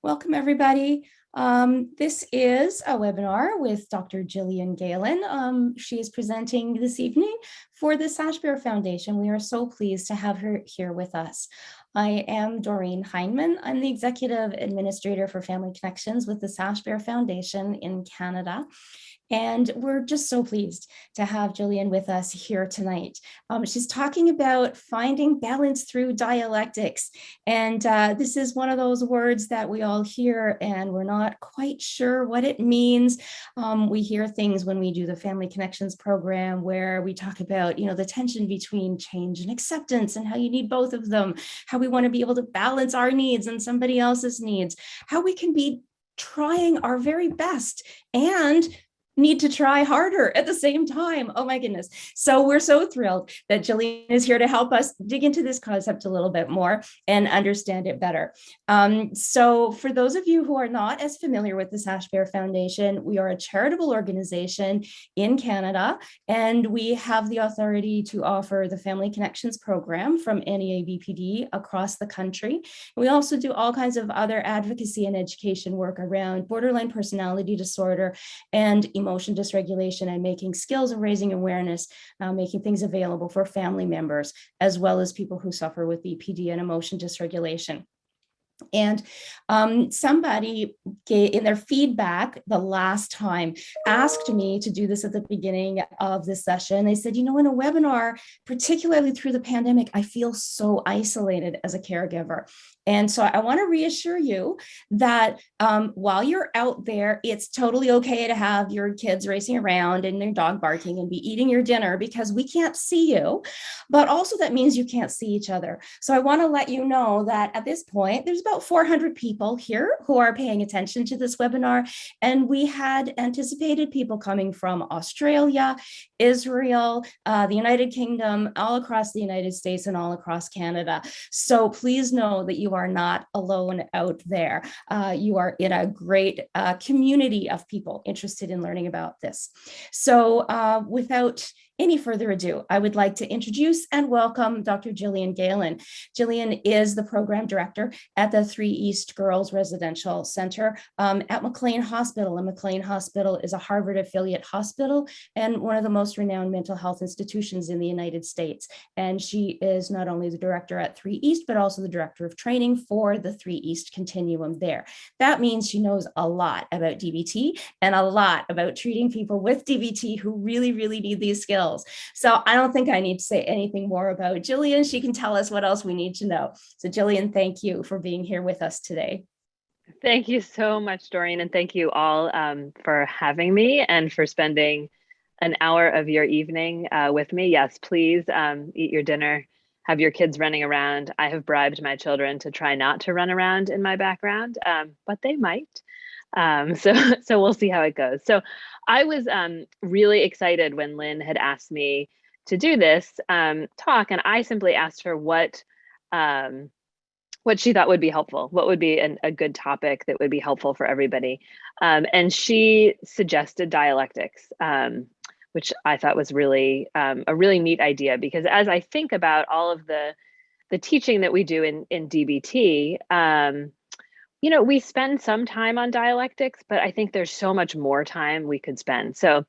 Welcome, everybody. This is a webinar with Dr. Gillian Galen. She is presenting this evening for the Sashbear Foundation. We are so pleased to have her here with us. I am Doreen Heineman. I'm the Executive Administrator for Family Connections with the Sashbear Foundation in Canada. And we're just so pleased to have Gillian with us here tonight. She's talking about finding balance through dialectics. And this is one of those words that we all hear and we're not quite sure what it means. We hear things when we do the Family Connections program where we talk about, the tension between change and acceptance and how you need both of them, how we want to be able to balance our needs and somebody else's needs, how we can be trying our very best and need to try harder at the same time. Oh my goodness. So we're so thrilled that Gillian is here to help us dig into this concept a little bit more and understand it better. So for those of you who are not as familiar with the Sashbear Foundation, we are a charitable organization in Canada, and we have the authority to offer the Family Connections program from NEA-BPD across the country. We also do all kinds of other advocacy and education work around borderline personality disorder and emotion dysregulation, and making skills and raising awareness, making things available for family members, as well as people who suffer with BPD and emotion dysregulation. And somebody in their feedback the last time asked me to do this at the beginning of this session. They said, in a webinar, particularly through the pandemic, I feel so isolated as a caregiver. And so I want to reassure you that while you're out there, it's totally okay to have your kids racing around and their dog barking and be eating your dinner because we can't see you, but also that means you can't see each other. So I want to let you know that at this point, there's about 400 people here who are paying attention to this webinar, and we had anticipated people coming from Australia, Israel, the United Kingdom, all across the United States and all across Canada. So please know that you are not alone out there. You are in a great community of people interested in learning about this. So without any further ado, I would like to introduce and welcome Dr. Gillian Galen. Gillian is the program director at the 3 East Girls Residential Center at McLean Hospital. And McLean Hospital is a Harvard affiliate hospital and one of the most renowned mental health institutions in the United States. And she is not only the director at 3 East, but also the director of training for the 3 East continuum there. That means she knows a lot about DBT and a lot about treating people with DBT who really, really need these skills. So I don't think I need to say anything more about Gillian. She can tell us what else we need to know. So Gillian, thank you for being here with us today. Thank you so much, Doreen, and thank you all for having me and for spending an hour of your evening with me. Yes, please eat your dinner, have your kids running around. I have bribed my children to try not to run around in my background, but they might. So we'll see how it goes. So I was really excited when Lynn had asked me to do this talk, and I simply asked her what she thought would be helpful, what would be a good topic that would be helpful for everybody. And she suggested dialectics, which I thought was really a really neat idea, because as I think about all of the teaching that we do in DBT, we spend some time on dialectics, but I think there's so much more time we could spend. So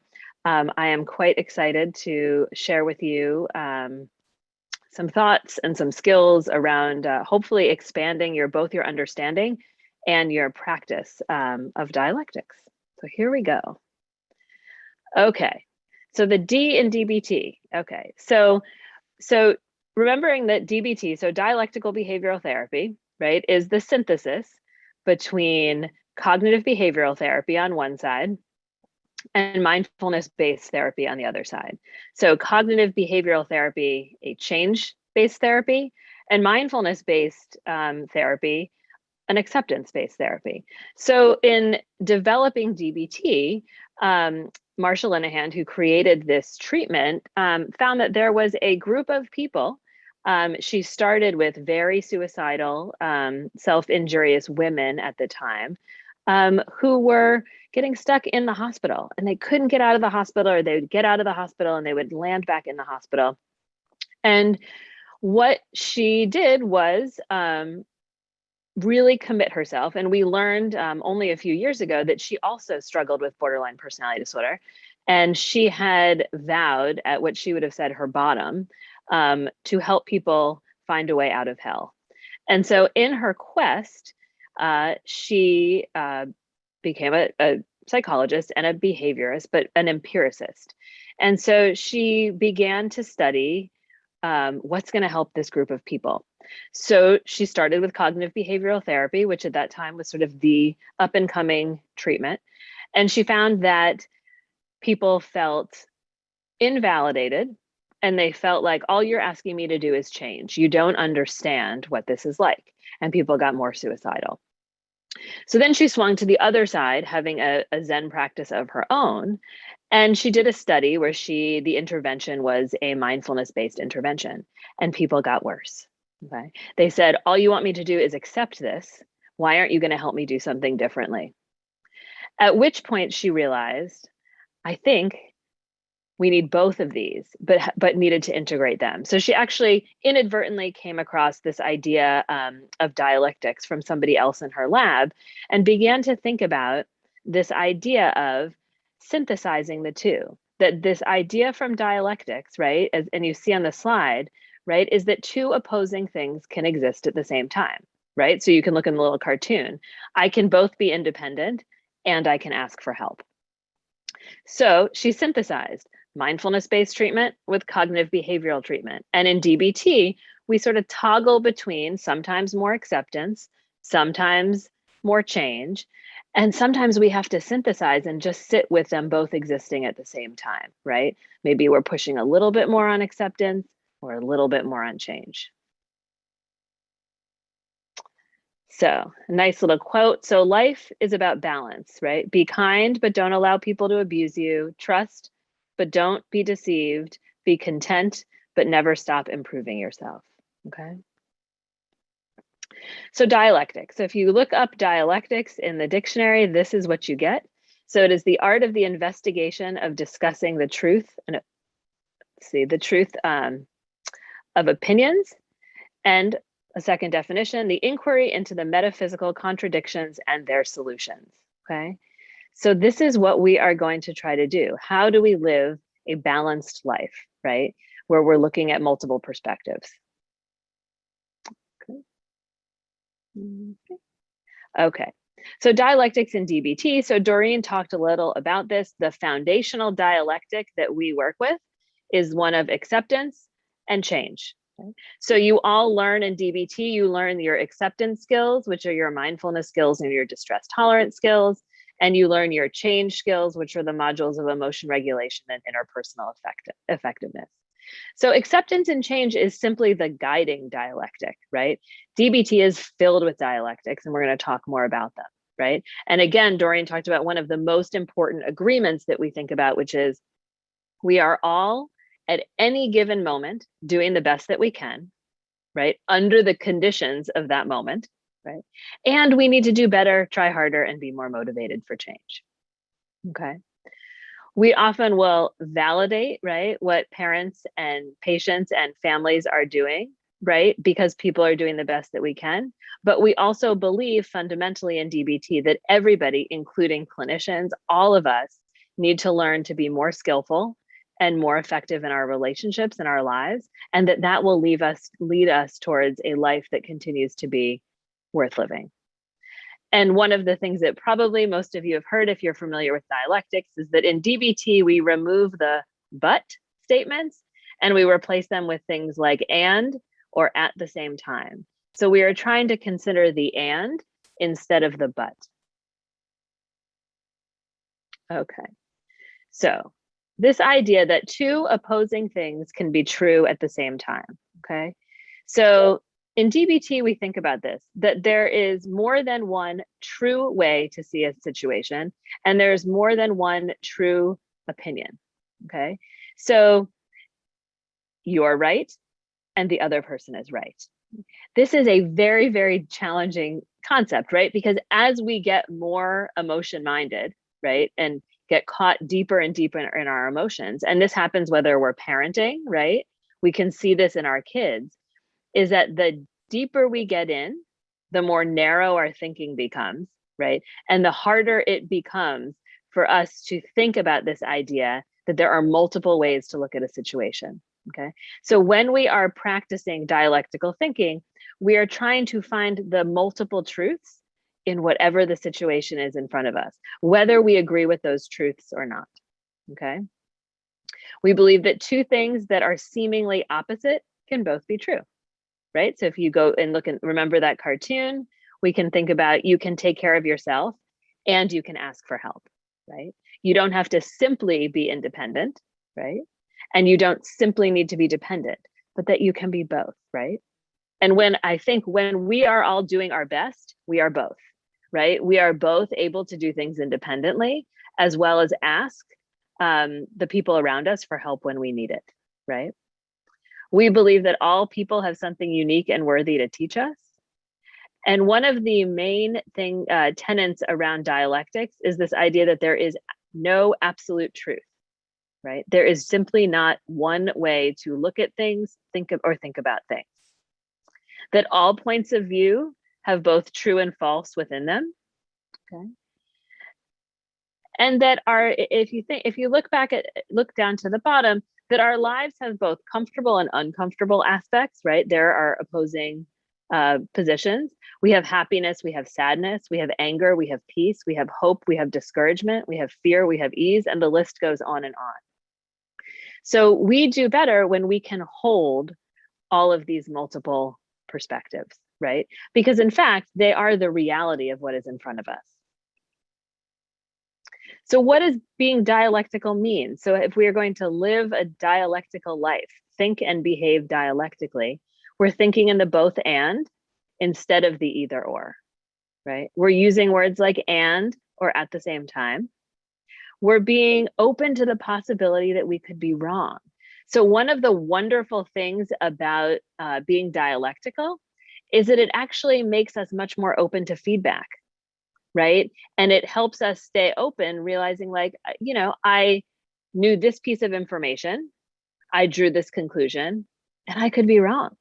I am quite excited to share with you some thoughts and some skills around hopefully expanding both your understanding and your practice of dialectics. So here we go. Okay, so the D in DBT. Okay, so remembering that DBT, so dialectical behavioral therapy, right, is the synthesis between cognitive behavioral therapy on one side and mindfulness-based therapy on the other side. So cognitive behavioral therapy, a change-based therapy, and mindfulness-based therapy, an acceptance-based therapy. So in developing DBT, Marsha Linehan, who created this treatment, found that there was a group of people. She started with very suicidal, self-injurious women at the time, who were getting stuck in the hospital, and they couldn't get out of the hospital, or they would get out of the hospital and they would land back in the hospital. And what she did was really commit herself. And we learned only a few years ago that she also struggled with borderline personality disorder. And she had vowed at what she would have said her bottom to help people find a way out of hell. And so in her quest, she became a psychologist and a behaviorist, but an empiricist. And so she began to study what's going to help this group of people. So she started with cognitive behavioral therapy, which at that time was sort of the up and coming treatment. And she found that people felt invalidated, and they felt like, all you're asking me to do is change. You don't understand what this is like. And people got more suicidal. So then she swung to the other side, having a Zen practice of her own. And she did a study where the intervention was a mindfulness-based intervention, and people got worse. Okay. They said, all you want me to do is accept this. Why aren't you going to help me do something differently? At which point she realized, I think we need both of these, but needed to integrate them. So she actually inadvertently came across this idea of dialectics from somebody else in her lab, and began to think about this idea of synthesizing the two. That this idea from dialectics, right, and you see on the slide, right, is that two opposing things can exist at the same time, right? So you can look in the little cartoon. I can both be independent and I can ask for help. So she synthesized mindfulness-based treatment with cognitive behavioral treatment. And in DBT, we sort of toggle between sometimes more acceptance, sometimes more change, and sometimes we have to synthesize and just sit with them both existing at the same time, right? Maybe we're pushing a little bit more on acceptance or a little bit more on change. So, a nice little quote. So life is about balance, right? Be kind, but don't allow people to abuse you. Trust, but don't be deceived. Be content, but never stop improving yourself, okay? So dialectics. So if you look up dialectics in the dictionary, this is what you get. So it is the art of the investigation of discussing the truth, and the truth of opinions. And a second definition, the inquiry into the metaphysical contradictions and their solutions, okay? So this is what we are going to try to do. How do we live a balanced life, right? Where we're looking at multiple perspectives. Okay, so dialectics in DBT. So Doreen talked a little about this. The foundational dialectic that we work with is one of acceptance and change. Okay? So you all learn in DBT, you learn your acceptance skills, which are your mindfulness skills and your distress tolerance skills. And you learn your change skills, which are the modules of emotion regulation and interpersonal effectiveness. So acceptance and change is simply the guiding dialectic, right? DBT is filled with dialectics, and we're going to talk more about them, right? And again, Doreen talked about one of the most important agreements that we think about, which is we are all at any given moment doing the best that we can, right? Under the conditions of that moment, right? And we need to do better, try harder, and be more motivated for change, okay? We often will validate, right, what parents and patients and families are doing, right, because people are doing the best that we can. But we also believe fundamentally in DBT that everybody, including clinicians, all of us, need to learn to be more skillful and more effective in our relationships and our lives, and that will lead us towards a life that continues to be worth living. And one of the things that probably most of you have heard if you're familiar with dialectics is that in DBT, we remove the but statements and we replace them with things like and or at the same time. So we are trying to consider the and instead of the but. Okay, so this idea that two opposing things can be true at the same time, okay? So in DBT, we think about this, that there is more than one true way to see a situation, and there's more than one true opinion, okay? So you're right, and the other person is right. This is a very, very challenging concept, right? Because as we get more emotion-minded, right, and get caught deeper and deeper in our emotions, and this happens whether we're parenting, right? We can see this in our kids, is that the deeper we get in, the more narrow our thinking becomes, right? And the harder it becomes for us to think about this idea that there are multiple ways to look at a situation, okay? So when we are practicing dialectical thinking, we are trying to find the multiple truths in whatever the situation is in front of us, whether we agree with those truths or not, okay? We believe that two things that are seemingly opposite can both be true, right? So if you go and look and remember that cartoon, we can think about you can take care of yourself and you can ask for help, right? You don't have to simply be independent, right? And you don't simply need to be dependent, but that you can be both, right? And when we are all doing our best, we are both, right? We are both able to do things independently as well as ask the people around us for help when we need it, right? We believe that all people have something unique and worthy to teach us. And one of the main tenets around dialectics is this idea that there is no absolute truth, right? There is simply not one way to look at things, think about things. That all points of view have both true and false within them, okay? And that if you look down to the bottom, that our lives have both comfortable and uncomfortable aspects, right? There are opposing positions. We have happiness, we have sadness, we have anger, we have peace, we have hope, we have discouragement, we have fear, we have ease, and the list goes on and on. So we do better when we can hold all of these multiple perspectives, right? Because in fact, they are the reality of what is in front of us. So what does being dialectical mean? So if we are going to live a dialectical life, think and behave dialectically, we're thinking in the both and instead of the either or, right? We're using words like and or at the same time. We're being open to the possibility that we could be wrong. So one of the wonderful things about being dialectical is that it actually makes us much more open to feedback, right? And it helps us stay open, realizing like, I knew this piece of information, I drew this conclusion, and I could be wrong,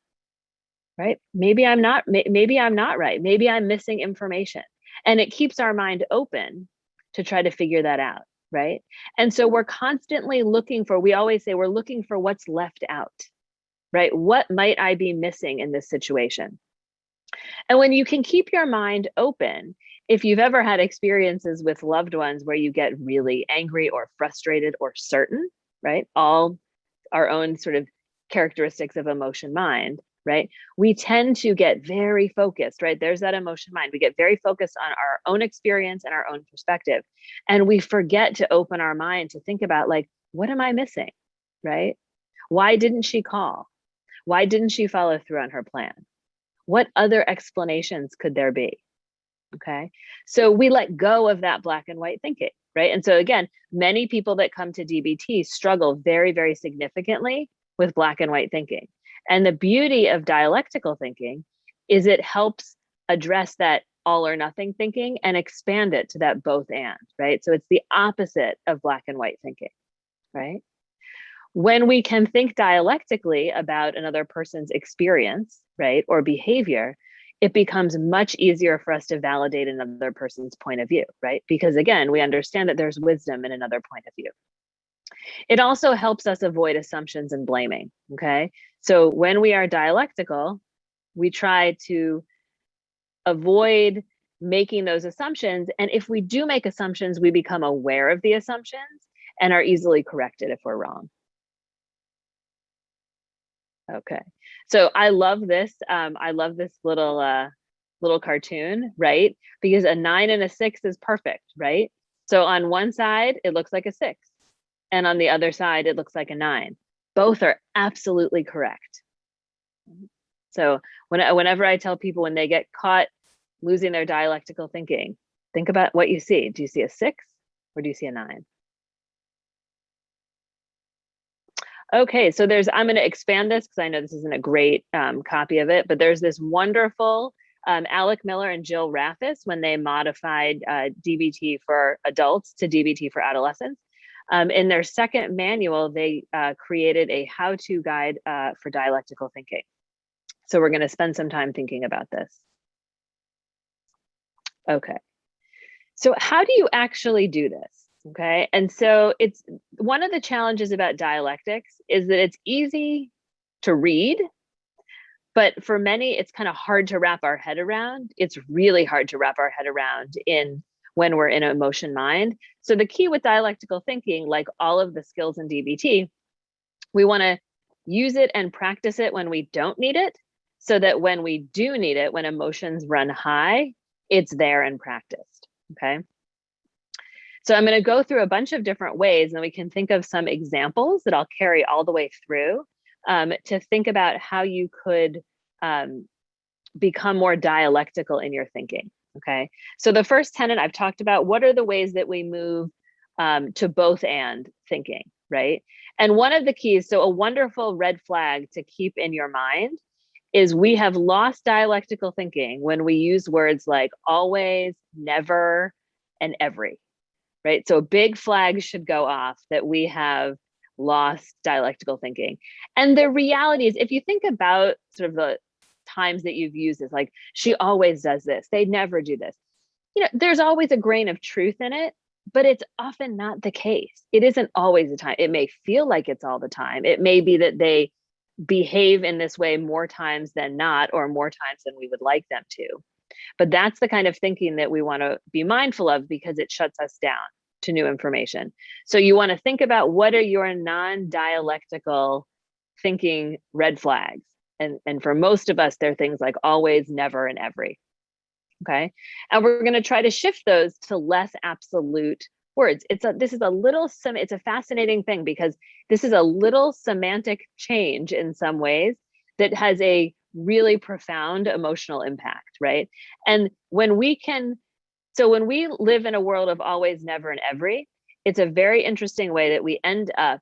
right? Maybe I'm not right. Maybe I'm missing information. And it keeps our mind open to try to figure that out, right? And so we're constantly we always say we're looking for what's left out, right? What might I be missing in this situation? And when you can keep your mind open, if you've ever had experiences with loved ones where you get really angry or frustrated or certain, right? All our own sort of characteristics of emotion mind, right? We tend to get very focused, right? There's that emotion mind. We get very focused on our own experience and our own perspective. And we forget to open our mind to think about like, what am I missing, right? Why didn't she call? Why didn't she follow through on her plan? What other explanations could there be? Okay, so we let go of that black and white thinking, right? And so again, many people that come to DBT struggle very, very significantly with black and white thinking. And the beauty of dialectical thinking is it helps address that all or nothing thinking and expand it to that both and, right? So it's the opposite of black and white thinking, right? When we can think dialectically about another person's experience, right, or behavior, it becomes much easier for us to validate another person's point of view, right? Because again, we understand that there's wisdom in another point of view. It also helps us avoid assumptions and blaming, okay? So when we are dialectical, we try to avoid making those assumptions. And if we do make assumptions, we become aware of the assumptions and are easily corrected if we're wrong. Okay, so I love this. I love this little cartoon, right? Because a 9 and a 6 is perfect, right? So on one side, it looks like a 6. And on the other side, it looks like a 9. Both are absolutely correct. So whenever I tell people when they get caught losing their dialectical thinking, think about what you see. Do you see a 6 or do you see a 9? Okay, so I'm going to expand this because I know this isn't a great copy of it, but there's this wonderful Alec Miller and Jill Raffis when they modified DBT for adults to DBT for adolescents. In their second manual, they created a how-to guide for dialectical thinking. So we're going to spend some time thinking about this. Okay. So how do you actually do this? Okay. And so it's one of the challenges about dialectics is that it's easy to read, but for many, it's kind of hard to wrap our head around. It's really hard to wrap our head around in when we're in an emotion mind. So the key with dialectical thinking, like all of the skills in DBT, we want to use it and practice it when we don't need it, so that when we do need it, when emotions run high, it's there and practiced. Okay. So I'm going to go through a bunch of different ways, and we can think of some examples that I'll carry all the way through to think about how you could become more dialectical in your thinking. Okay. So the first tenet I've talked about, what are the ways that we move to both and thinking, right? And one of the keys, so a wonderful red flag to keep in your mind is we have lost dialectical thinking when we use words like always, never, and every. Right? So a big flag should go off that we have lost dialectical thinking. And the reality is, if you think about sort of the times that you've used this, like, she always does this, they never do this. You know, there's always a grain of truth in it, but it's often not the case. It isn't always the time. It may feel like it's all the time. It may be that they behave in this way more times than not, or more times than we would like them to. But that's the kind of thinking that we want to be mindful of, because it shuts us down to new information. So you want to think about, what are your non-dialectical thinking red flags? And for most of us, they're things like always, never, and every. Okay. And we're going to try to shift those to less absolute words. It's a fascinating thing, because this is a little semantic change in some ways that has a really profound emotional impact, right? And when we live in a world of always, never, and every, it's a very interesting way that we end up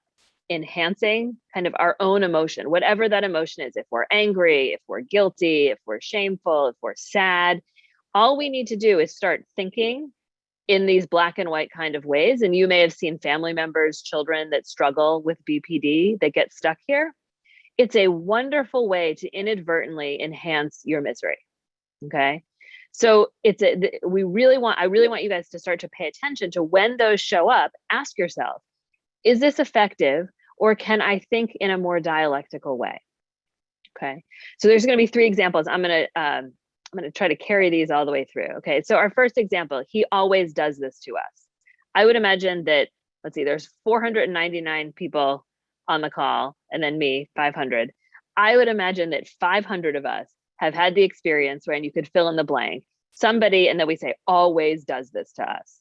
enhancing kind of our own emotion, whatever that emotion is. If we're angry, if we're guilty, if we're shameful, if we're sad, all we need to do is start thinking in these black and white kind of ways. And you may have seen family members, children that struggle with BPD that get stuck here. It's a wonderful way to inadvertently enhance your misery. Okay. So I really want you guys to start to pay attention to when those show up. Ask yourself, is this effective, or can I think in a more dialectical way? Okay. So there's going to be 3 examples. I'm going to try to carry these all the way through. Okay. So our first example, he always does this to us. I would imagine that, let's see, there's 499 people on the call, and then me, 500. I would imagine that 500 of us have had the experience where, and you could fill in the blank, somebody, and then we say, always does this to us,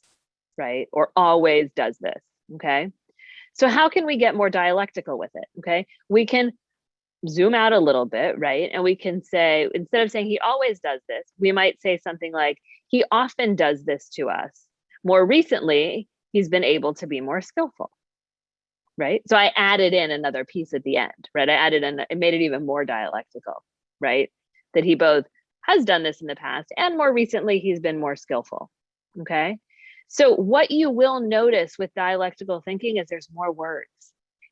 right? Or always does this. Okay. So how can we get more dialectical with it? Okay. We can zoom out a little bit, right? And we can say, instead of saying he always does this, we might say something like, he often does this to us. More recently, he's been able to be more skillful, right? So I added in another piece at the end, right? It made it even more dialectical, right? That he both has done this in the past, and more recently, he's been more skillful, okay? So what you will notice with dialectical thinking is there's more words.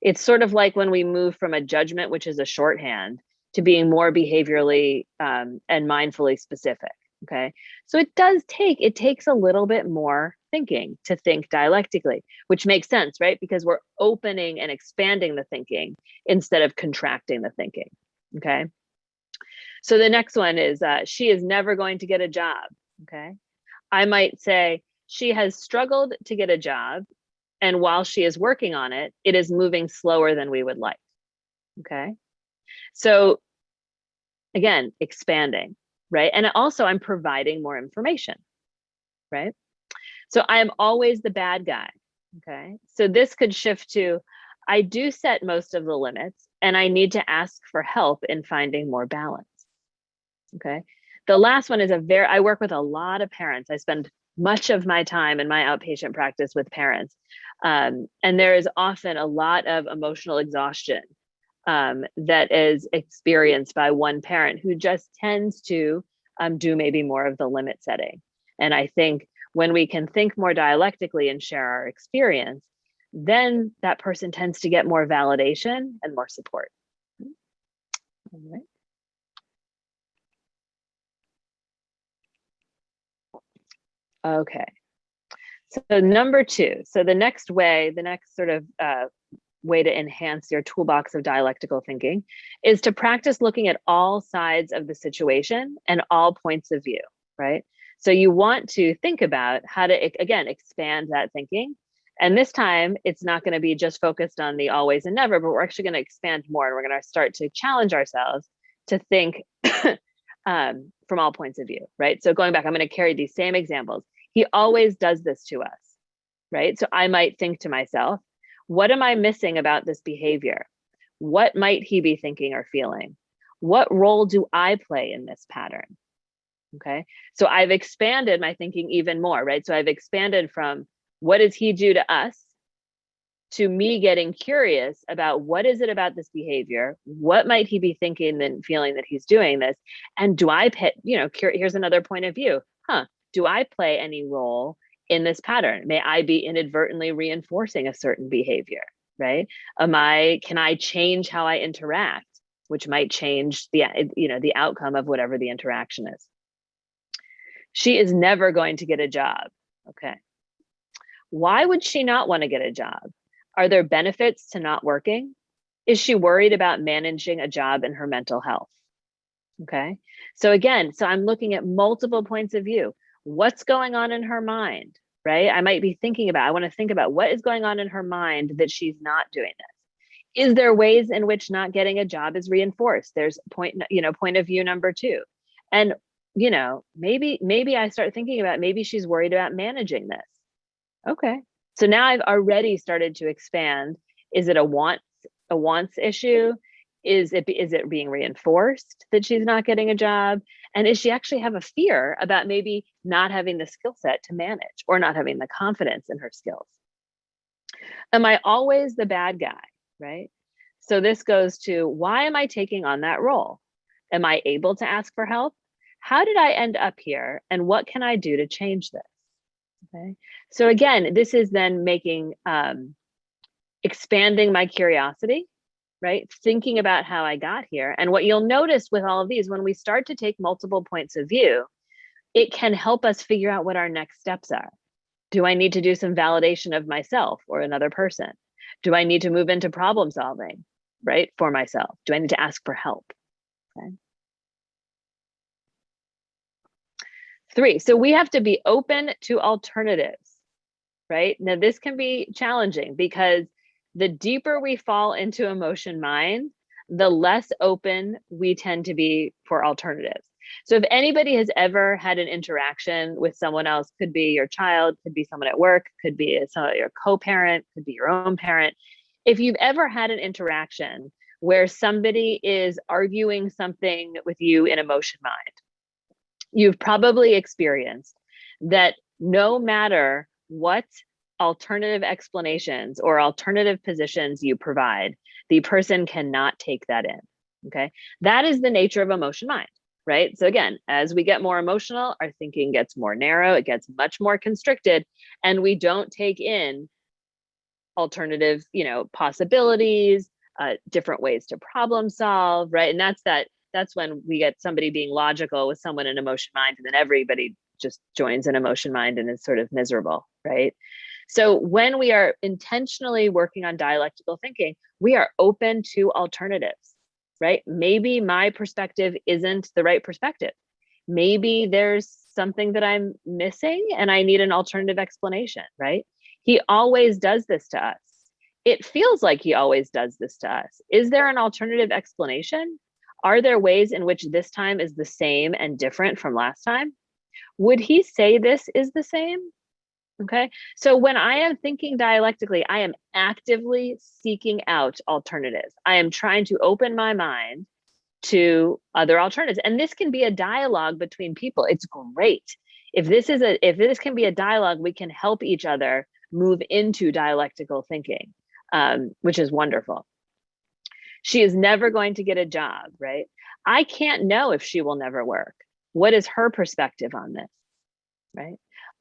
It's sort of like when we move from a judgment, which is a shorthand, to being more behaviorally and mindfully specific, okay? So it takes a little bit more thinking to think dialectically, which makes sense, right? Because we're opening and expanding the thinking instead of contracting the thinking, okay? So the next one is, she is never going to get a job, okay? I might say, she has struggled to get a job, and while she is working on it, it is moving slower than we would like, okay? So again, expanding, right? And also I'm providing more information, right? So I am always the bad guy, okay? So this could shift to, I do set most of the limits, and I need to ask for help in finding more balance, okay? The last one is I work with a lot of parents. I spend much of my time in my outpatient practice with parents. And there is often a lot of emotional exhaustion that is experienced by one parent who just tends to do maybe more of the limit setting. And I think when we can think more dialectically and share our experience, then that person tends to get more validation and more support. All right. Okay. So number two, so the next sort of way to enhance your toolbox of dialectical thinking is to practice looking at all sides of the situation and all points of view, right? So you want to think about how to, again, expand that thinking. And this time it's not going to be just focused on the always and never, but we're actually going to expand more, and we're going to start to challenge ourselves to think from all points of view, right? So going back, I'm going to carry these same examples. He always does this to us, right? So I might think to myself, what am I missing about this behavior? What might he be thinking or feeling? What role do I play in this pattern? Okay, so I've expanded my thinking even more, right? So I've expanded from what does he do to us to me getting curious about what is it about this behavior? What might he be thinking and feeling that he's doing this? And do I pay, here's another point of view. Do I play any role in this pattern? May I be inadvertently reinforcing a certain behavior, right? Can I change how I interact, which might change the outcome of whatever the interaction is. She is never going to get a job. Okay. Why would she not want to get a job? Are there benefits to not working? Is she worried about managing a job and her mental health? Okay. So again, I'm looking at multiple points of view. What's going on in her mind, right? I might be I want to think about what is going on in her mind that she's not doing this. Is there ways in which not getting a job is reinforced? There's point of view number two. And, maybe I start thinking about, maybe she's worried about managing this. Okay. So now I've already started to expand. Is it a wants issue? Is it being reinforced that she's not getting a job? And does she actually have a fear about maybe not having the skill set to manage or not having the confidence in her skills? Am I always the bad guy, right? So this goes to, why am I taking on that role? Am I able to ask for help? How did I end up here? And what can I do to change this? Okay. So again, this is then making, expanding my curiosity, right? Thinking about how I got here. And what you'll notice with all of these, when we start to take multiple points of view, it can help us figure out what our next steps are. Do I need to do some validation of myself or another person? Do I need to move into problem solving, right? For myself? Do I need to ask for help? Okay. 3, so we have to be open to alternatives, right? Now, this can be challenging because the deeper we fall into emotion mind, the less open we tend to be for alternatives. So if anybody has ever had an interaction with someone else, could be your child, could be someone at work, could be your co-parent, could be your own parent. If you've ever had an interaction where somebody is arguing something with you in emotion mind, you've probably experienced that no matter what alternative explanations or alternative positions you provide, the person cannot take that in. Okay. That is the nature of emotion mind, right? So again, as we get more emotional, our thinking gets more narrow, it gets much more constricted, and we don't take in alternative, possibilities, different ways to problem solve, right? And that's when we get somebody being logical with someone in emotion mind, and then everybody just joins in emotion mind and is sort of miserable, right? So when we are intentionally working on dialectical thinking, we are open to alternatives, right? Maybe my perspective isn't the right perspective. Maybe there's something that I'm missing and I need an alternative explanation, right? He always does this to us. It feels like he always does this to us. Is there an alternative explanation? Are there ways in which this time is the same and different from last time? Would he say this is the same? Okay, so when I am thinking dialectically, I am actively seeking out alternatives. I am trying to open my mind to other alternatives. And this can be a dialogue between people. It's great. If this can be a dialogue, we can help each other move into dialectical thinking, which is wonderful. She is never going to get a job, right? I can't know if she will never work. What is her perspective on this, right?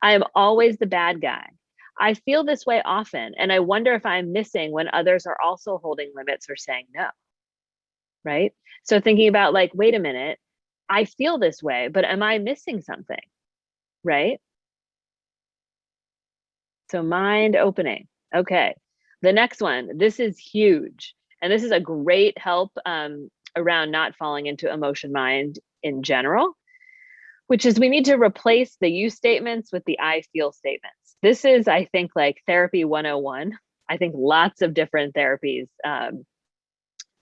I am always the bad guy. I feel this way often, and I wonder if I'm missing when others are also holding limits or saying no, right? So thinking about like, wait a minute, I feel this way, but am I missing something, right? So mind opening. Okay. The next one, this is huge. And this is a great help around not falling into emotion mind in general, which is we need to replace the you statements with the I feel statements. This is, I think, like therapy 101. I think lots of different therapies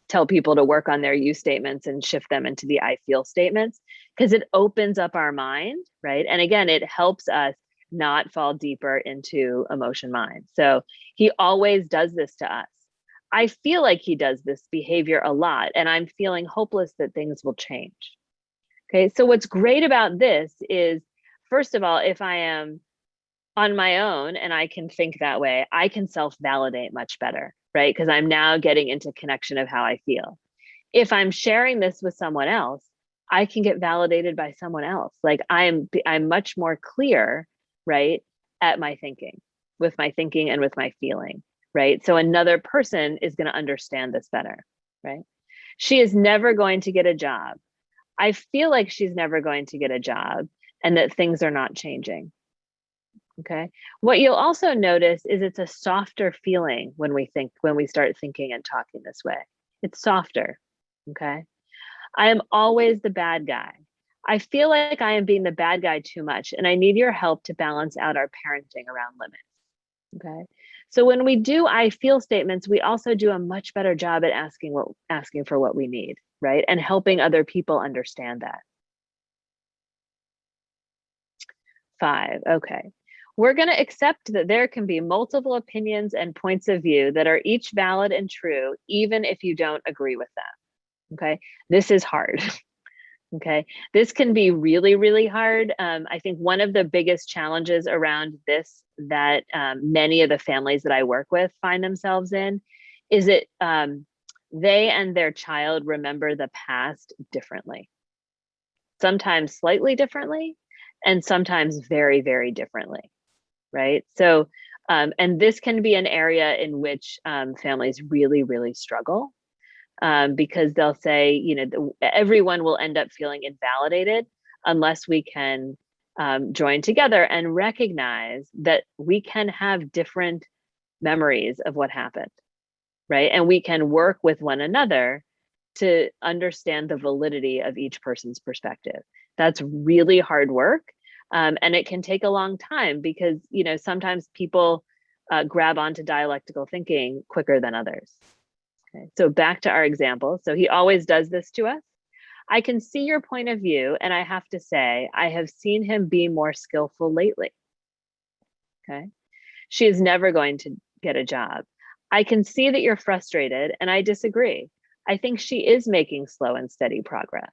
tell people to work on their you statements and shift them into the I feel statements, because it opens up our mind, right? And again, it helps us not fall deeper into emotion mind. So he always does this to us. I feel like he does this behavior a lot, and I'm feeling hopeless that things will change. Okay, so what's great about this is, first of all, if I am on my own and I can think that way, I can self-validate much better, right? Because I'm now getting into connection of how I feel. If I'm sharing this with someone else, I can get validated by someone else. Like I'm much more clear, right, at my thinking, with my thinking and with my feeling, right? So another person is going to understand this better, right? She is never going to get a job. I feel like she's never going to get a job and that things are not changing. Okay. What you'll also notice is it's a softer feeling when we start thinking and talking this way. It's softer. Okay. I am always the bad guy. I feel like I am being the bad guy too much, and I need your help to balance out our parenting around limits. Okay. So when we do I feel statements, we also do a much better job at asking for what we need, right? And helping other people understand that. 5. Okay. We're going to accept that there can be multiple opinions and points of view that are each valid and true, even if you don't agree with them. Okay. This is hard. Okay. This can be really, really hard. I think one of the biggest challenges around this that many of the families that I work with find themselves in is that they and their child remember the past differently, sometimes slightly differently, and sometimes very, very differently, right? So, and this can be an area in which families really, really struggle. Because they'll say, you know, everyone will end up feeling invalidated unless we can join together and recognize that we can have different memories of what happened, right? And we can work with one another to understand the validity of each person's perspective. That's really hard work. And it can take a long time because, you know, sometimes people grab onto dialectical thinking quicker than others. Okay, so back to our example. So he always does this to us. I can see your point of view, and I have to say, I have seen him be more skillful lately. Okay. She is never going to get a job. I can see that you're frustrated, and I disagree. I think she is making slow and steady progress.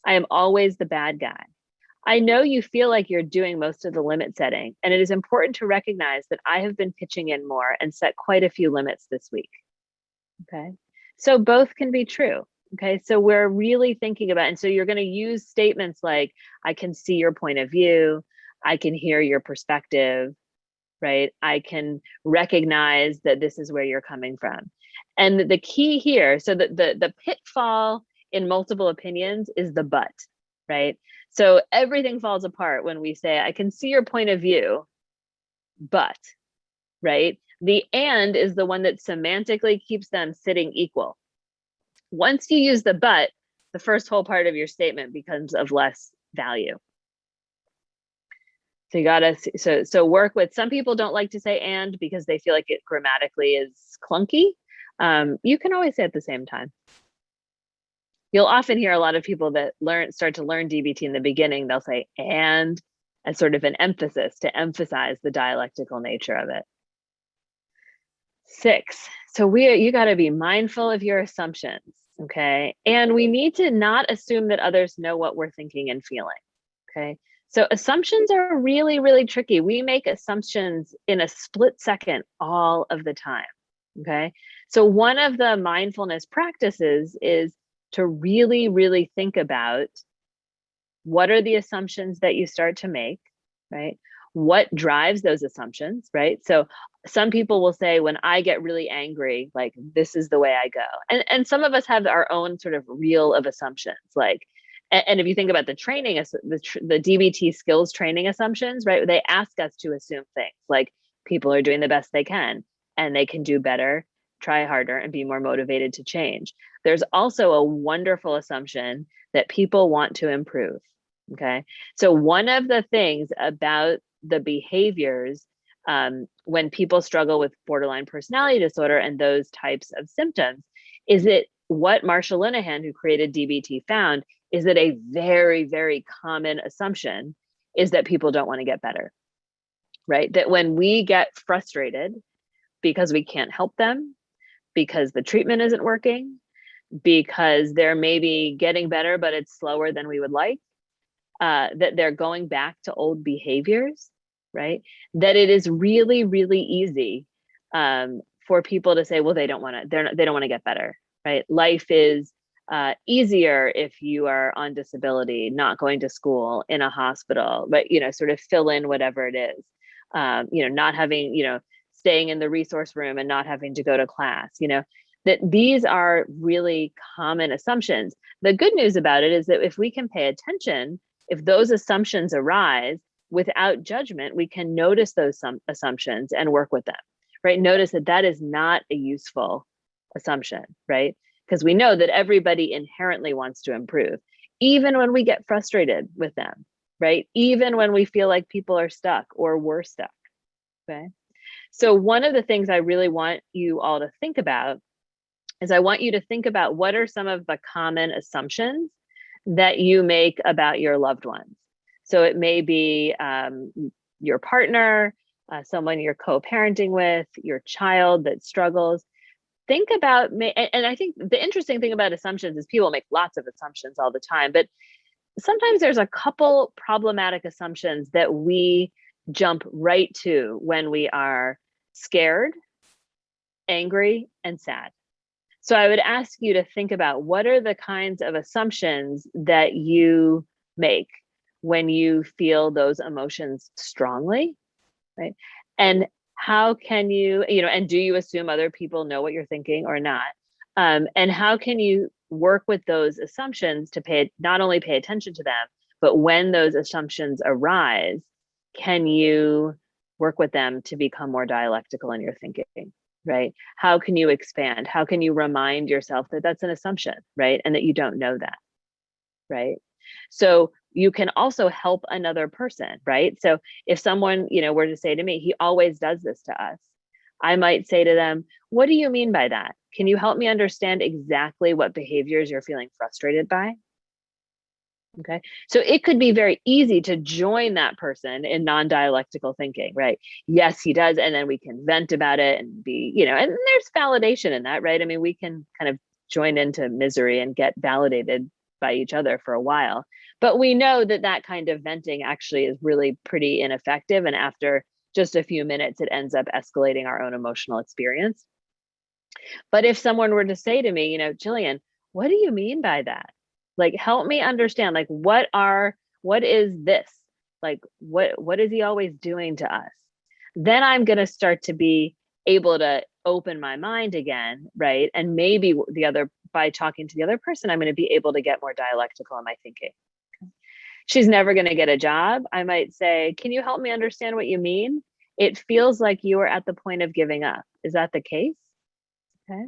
I am always the bad guy. I know you feel like you're doing most of the limit setting, and it is important to recognize that I have been pitching in more and set quite a few limits this week. Okay, so both can be true. Okay, so we're really thinking about, and so you're going to use statements like, I can see your point of view, I can hear your perspective, right? I can recognize that this is where you're coming from. And the key here, so the pitfall in multiple opinions is the but, right? So everything falls apart when we say, I can see your point of view, but, right? The and is the one that semantically keeps them sitting equal. Once you use the but, the first whole part of your statement becomes of less value. So you gotta, so work with, some people don't like to say and because they feel like it grammatically is clunky. You can always say at the same time. You'll often hear a lot of people that start to learn DBT in the beginning, they'll say and as sort of an emphasis to emphasize the dialectical nature of it. 6, so you got to be mindful of your assumptions, okay? And we need to not assume that others know what we're thinking and feeling, okay? So assumptions are really, really tricky. We make assumptions in a split second all of the time, okay? So one of the mindfulness practices is to really, really think about what are the assumptions that you start to make, right? What drives those assumptions, right? So some people will say, when I get really angry, like this is the way I go. And some of us have our own sort of reel of assumptions, like, and if you think about the training, the DBT skills training assumptions, right? They ask us to assume things like, People are doing the best they can, and they can do better, try harder, and be more motivated to change. There's also a wonderful assumption that people want to improve. Okay. So one of the things about the behaviors when people struggle with borderline personality disorder and those types of symptoms is that what Marsha Linehan, who created DBT, found is that a very, very common assumption is that people don't want to get better, right? That when we get frustrated because we can't help them, because the treatment isn't working, because they're maybe getting better, but it's slower than we would like, that they're going back to old behaviors, right? That it is really, really easy for people to say, well, they don't want to get better, right? Life is easier if you are on disability, not going to school, in a hospital, but, sort of fill in whatever it is, not having, staying in the resource room and not having to go to class, that these are really common assumptions. The good news about it is that if we can pay attention, if those assumptions arise without judgment, we can notice those assumptions and work with them, right? Notice that that is not a useful assumption, right? Because we know that everybody inherently wants to improve, even when we get frustrated with them, right? Even when we feel like people are stuck or we're stuck, okay? So one of the things I really want you all to think about is I want you to think about what are some of the common assumptions that you make about your loved ones. So it may be your partner, someone you're co-parenting with, your child that struggles. Think about, and I think the interesting thing about assumptions is people make lots of assumptions all the time, but sometimes there's a couple problematic assumptions that we jump right to when we are scared, angry, and sad. So I would ask you to think about what are the kinds of assumptions that you make when you feel those emotions strongly, right? And how can you, and do you assume other people know what you're thinking or not? And how can you work with those assumptions to not only pay attention to them, but when those assumptions arise, can you work with them to become more dialectical in your thinking? Right? How can you expand? How can you remind yourself that that's an assumption, right? And that you don't know that, right? So you can also help another person, right? So if someone, were to say to me, he always does this to us, I might say to them, what do you mean by that? Can you help me understand exactly what behaviors you're feeling frustrated by? Okay. So it could be very easy to join that person in non-dialectical thinking, right? Yes, he does. And then we can vent about it and be, and there's validation in that, right? I mean, we can kind of join into misery and get validated by each other for a while. But we know that that kind of venting actually is really pretty ineffective. And after just a few minutes, it ends up escalating our own emotional experience. But if someone were to say to me, Gillian, what do you mean by that? Like, help me understand, like, what is this? Like, what is he always doing to us? Then I'm going to start to be able to open my mind again, right? And maybe by talking to the other person, I'm going to be able to get more dialectical in my thinking. She's never going to get a job. I might say, can you help me understand what you mean? It feels like you are at the point of giving up. Is that the case? Okay.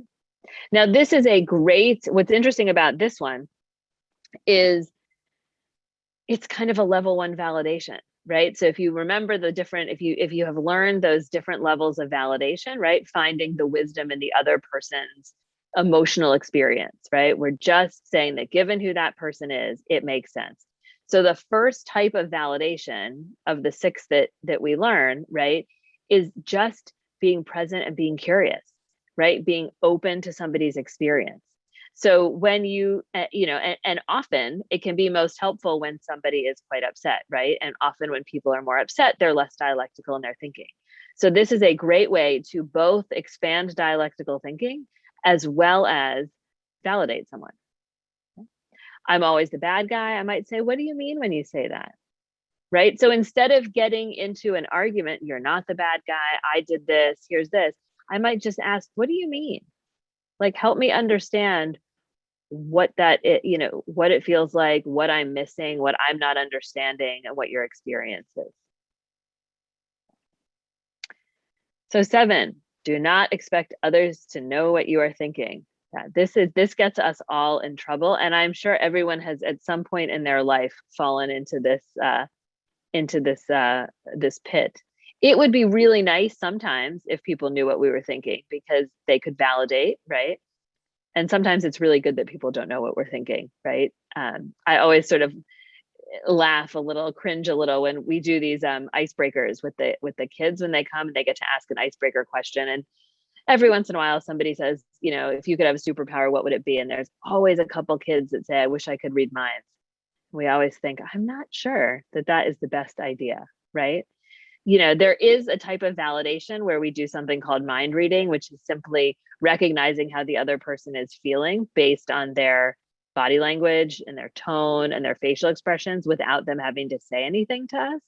Now, this is what's interesting about this one is it's kind of a level 1 validation, right? So if you remember if you have learned those different levels of validation, right? Finding the wisdom in the other person's emotional experience, right? We're just saying that given who that person is, it makes sense. So the first type of validation of the 6 that we learn, right, is just being present and being curious, right? Being open to somebody's experience. So when and often it can be most helpful when somebody is quite upset, right? And often when people are more upset, they're less dialectical in their thinking. So this is a great way to both expand dialectical thinking as well as validate someone. I'm always the bad guy. I might say, what do you mean when you say that? Right? So instead of getting into an argument, you're not the bad guy, I did this, here's this, I might just ask, what do you mean? Like, help me understand what what it feels like, what I'm missing, what I'm not understanding, and what your experience is. So 7, do not expect others to know what you are thinking. Yeah, this gets us all in trouble, and I'm sure everyone has at some point in their life fallen into this pit. It would be really nice sometimes if people knew what we were thinking because they could validate, right? And sometimes it's really good that people don't know what we're thinking, right? I always sort of laugh a little, cringe a little when we do these icebreakers with the kids when they come and they get to ask an icebreaker question. And every once in a while somebody says, you know, if you could have a superpower, what would it be? And there's always a couple kids that say, I wish I could read minds. We always think, I'm not sure that is the best idea, right? You know, there is a type of validation where we do something called mind reading, which is simply recognizing how the other person is feeling based on their body language and their tone and their facial expressions without them having to say anything to us,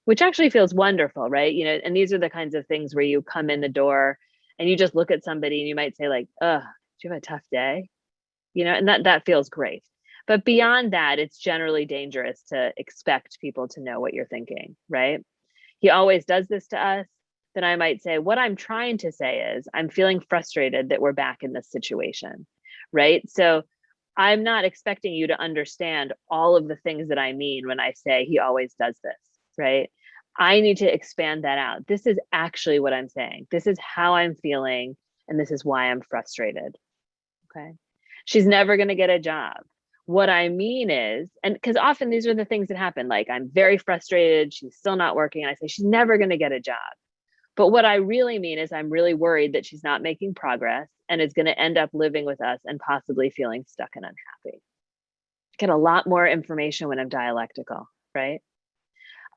which actually feels wonderful, right? You know, and these are the kinds of things where you come in the door and you just look at somebody and you might say like, do you have a tough day? You know, and that feels great. But beyond that, it's generally dangerous to expect people to know what you're thinking, right? He always does this to us. Then I might say, what I'm trying to say is I'm feeling frustrated that we're back in this situation, right? So I'm not expecting you to understand all of the things that I mean when I say he always does this, right? I need to expand that out. This is actually what I'm saying. This is how I'm feeling, and this is why I'm frustrated, okay? She's never going to get a job. What I mean is, and because often these are the things that happen, like I'm very frustrated, she's still not working, and I say she's never going to get a job. But what I really mean is I'm really worried that she's not making progress and is going to end up living with us and possibly feeling stuck and unhappy. Get a lot more information when I'm dialectical, right?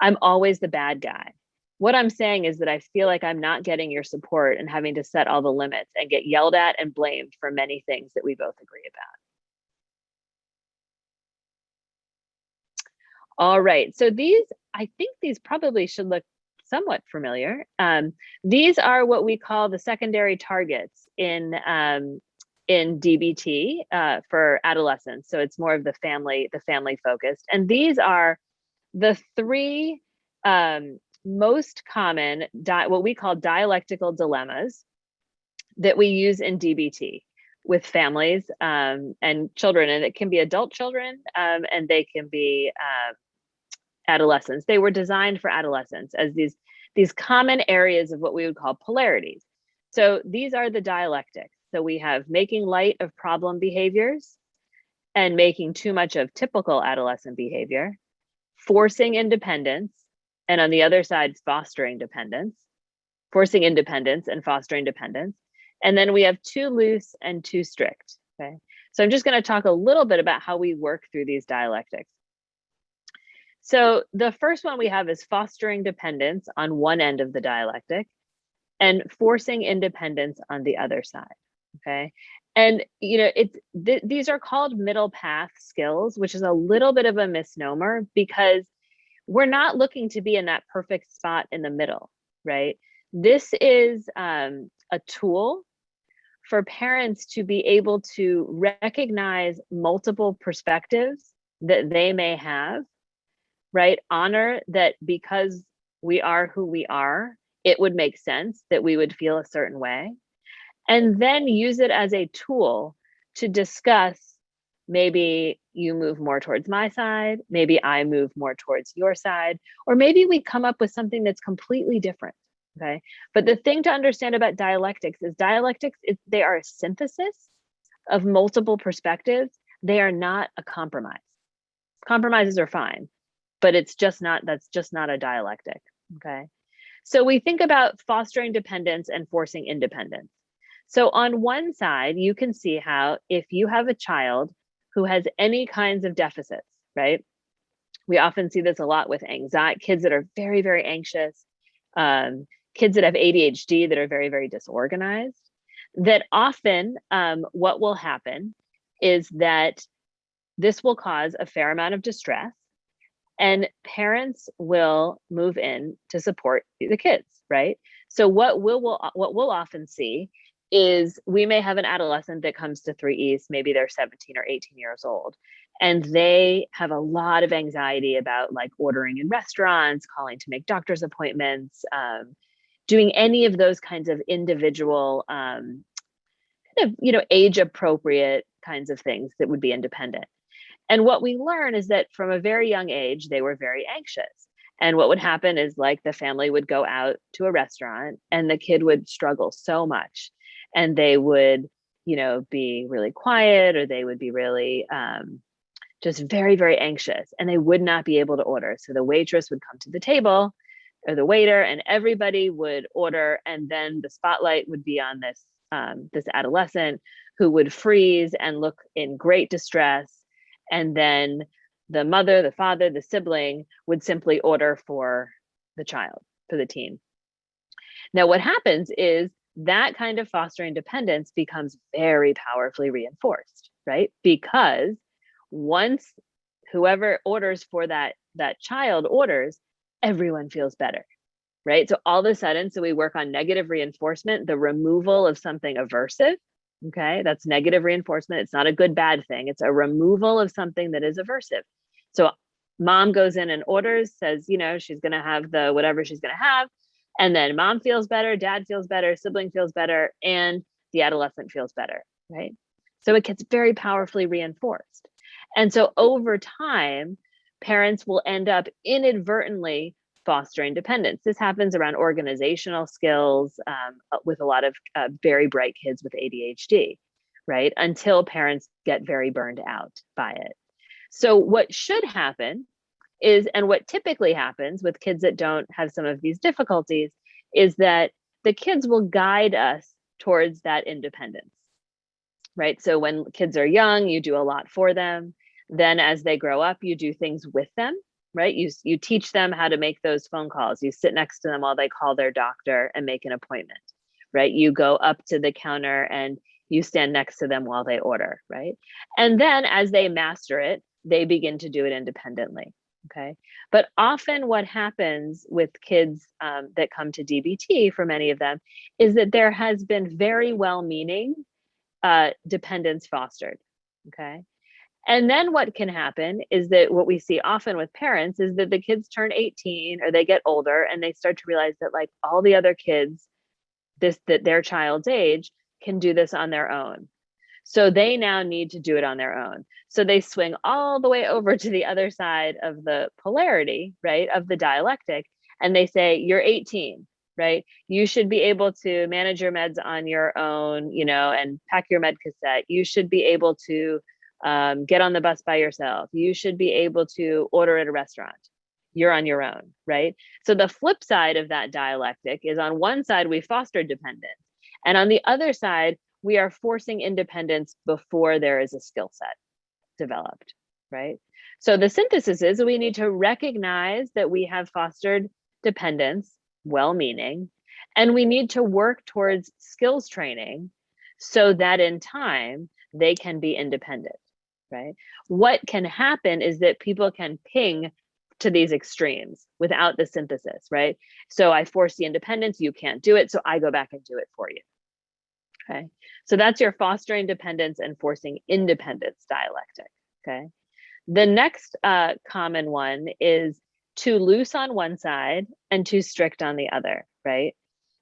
I'm always the bad guy. What I'm saying is that I feel like I'm not getting your support and having to set all the limits and get yelled at and blamed for many things that we both agree about. All right, so I think these probably should look somewhat familiar. These are what we call the secondary targets in DBT for adolescents. So it's more of the family focused. And these are the 3 most common, what we call dialectical dilemmas that we use in DBT with families and children. And it can be adult children and they can be adolescents. They were designed for adolescents as these common areas of what we would call polarities. So these are the dialectics. So we have making light of problem behaviors and making too much of typical adolescent behavior, forcing independence, and on the other side, fostering dependence, forcing independence and fostering dependence. And then we have too loose and too strict, okay? So I'm just gonna talk a little bit about how we work through these dialectics. So the first one we have is fostering dependence on one end of the dialectic and forcing independence on the other side, okay? And you know, these are called middle path skills, which is a little bit of a misnomer because we're not looking to be in that perfect spot in the middle, right? This is a tool for parents to be able to recognize multiple perspectives that they may have, right? Honor that because we are who we are, it would make sense that we would feel a certain way. And then use it as a tool to discuss, maybe you move more towards my side, maybe I move more towards your side, or maybe we come up with something that's completely different, okay? But the thing to understand about dialectics is they are a synthesis of multiple perspectives. They are not a compromise. Compromises are fine, but that's just not a dialectic, okay? So we think about fostering dependence and forcing independence. So on one side, you can see how if you have a child who has any kinds of deficits, right? We often see this a lot with anxiety, kids that are very, very anxious, kids that have ADHD that are very, very disorganized, that often what will happen is that this will cause a fair amount of distress and parents will move in to support the kids, right? So what we'll often see is we may have an adolescent that comes to 3 East, maybe they're 17 or 18 years old, and they have a lot of anxiety about like ordering in restaurants, calling to make doctor's appointments, doing any of those kinds of individual, kind of, age appropriate kinds of things that would be independent. And what we learn is that from a very young age, they were very anxious. And what would happen is, like, the family would go out to a restaurant and the kid would struggle so much, and they would, be really quiet, or they would be really just very, very anxious, and they would not be able to order. So the waitress would come to the table, or the waiter, and everybody would order. And then the spotlight would be on this adolescent who would freeze and look in great distress. And then the mother, the father, the sibling would simply order for the child, for the teen. Now, what happens is that kind of fostering dependence becomes very powerfully reinforced, right? Because once whoever orders for that child orders, everyone feels better, right? So all of a sudden, so we work on negative reinforcement, the removal of something aversive. Okay, that's negative reinforcement. It's not a good, bad thing. It's a removal of something that is aversive. So mom goes in and orders, says, she's going to have the whatever she's going to have. And then mom feels better, dad feels better, sibling feels better, and the adolescent feels better, right? So it gets very powerfully reinforced. And so over time, parents will end up inadvertently fostering dependence. This happens around organizational skills with a lot of very bright kids with ADHD, right? Until parents get very burned out by it. So what should happen is, and what typically happens with kids that don't have some of these difficulties, is that the kids will guide us towards that independence, right? So when kids are young, you do a lot for them. Then as they grow up, you do things with them, right? You teach them how to make those phone calls. You sit next to them while they call their doctor and make an appointment, right? You go up to the counter and you stand next to them while they order, right? And then as they master it, they begin to do it independently, okay? But often what happens with kids that come to DBT, for many of them, is that there has been very well-meaning dependence fostered, okay? And then what can happen is that what we see often with parents is that the kids turn 18 or they get older and they start to realize that, like, all the other kids that their child's age can do this on their own. So they now need to do it on their own. So they swing all the way over to the other side of the polarity, right, of the dialectic, and they say, you're 18, right? You should be able to manage your meds on your own, and pack your med cassette. You should be able to get on the bus by yourself. You should be able to order at a restaurant. You're on your own, right? So the flip side of that dialectic is, on one side, we foster dependence. And on the other side, we are forcing independence before there is a skill set developed, right? So the synthesis is, we need to recognize that we have fostered dependence, well-meaning, and we need to work towards skills training so that in time they can be independent, right? What can happen is that people can ping to these extremes without the synthesis, right? So I force the independence, you can't do it, so I go back and do it for you. Okay, so that's your fostering dependence and forcing independence dialectic. Okay, the next common one is too loose on one side and too strict on the other, right?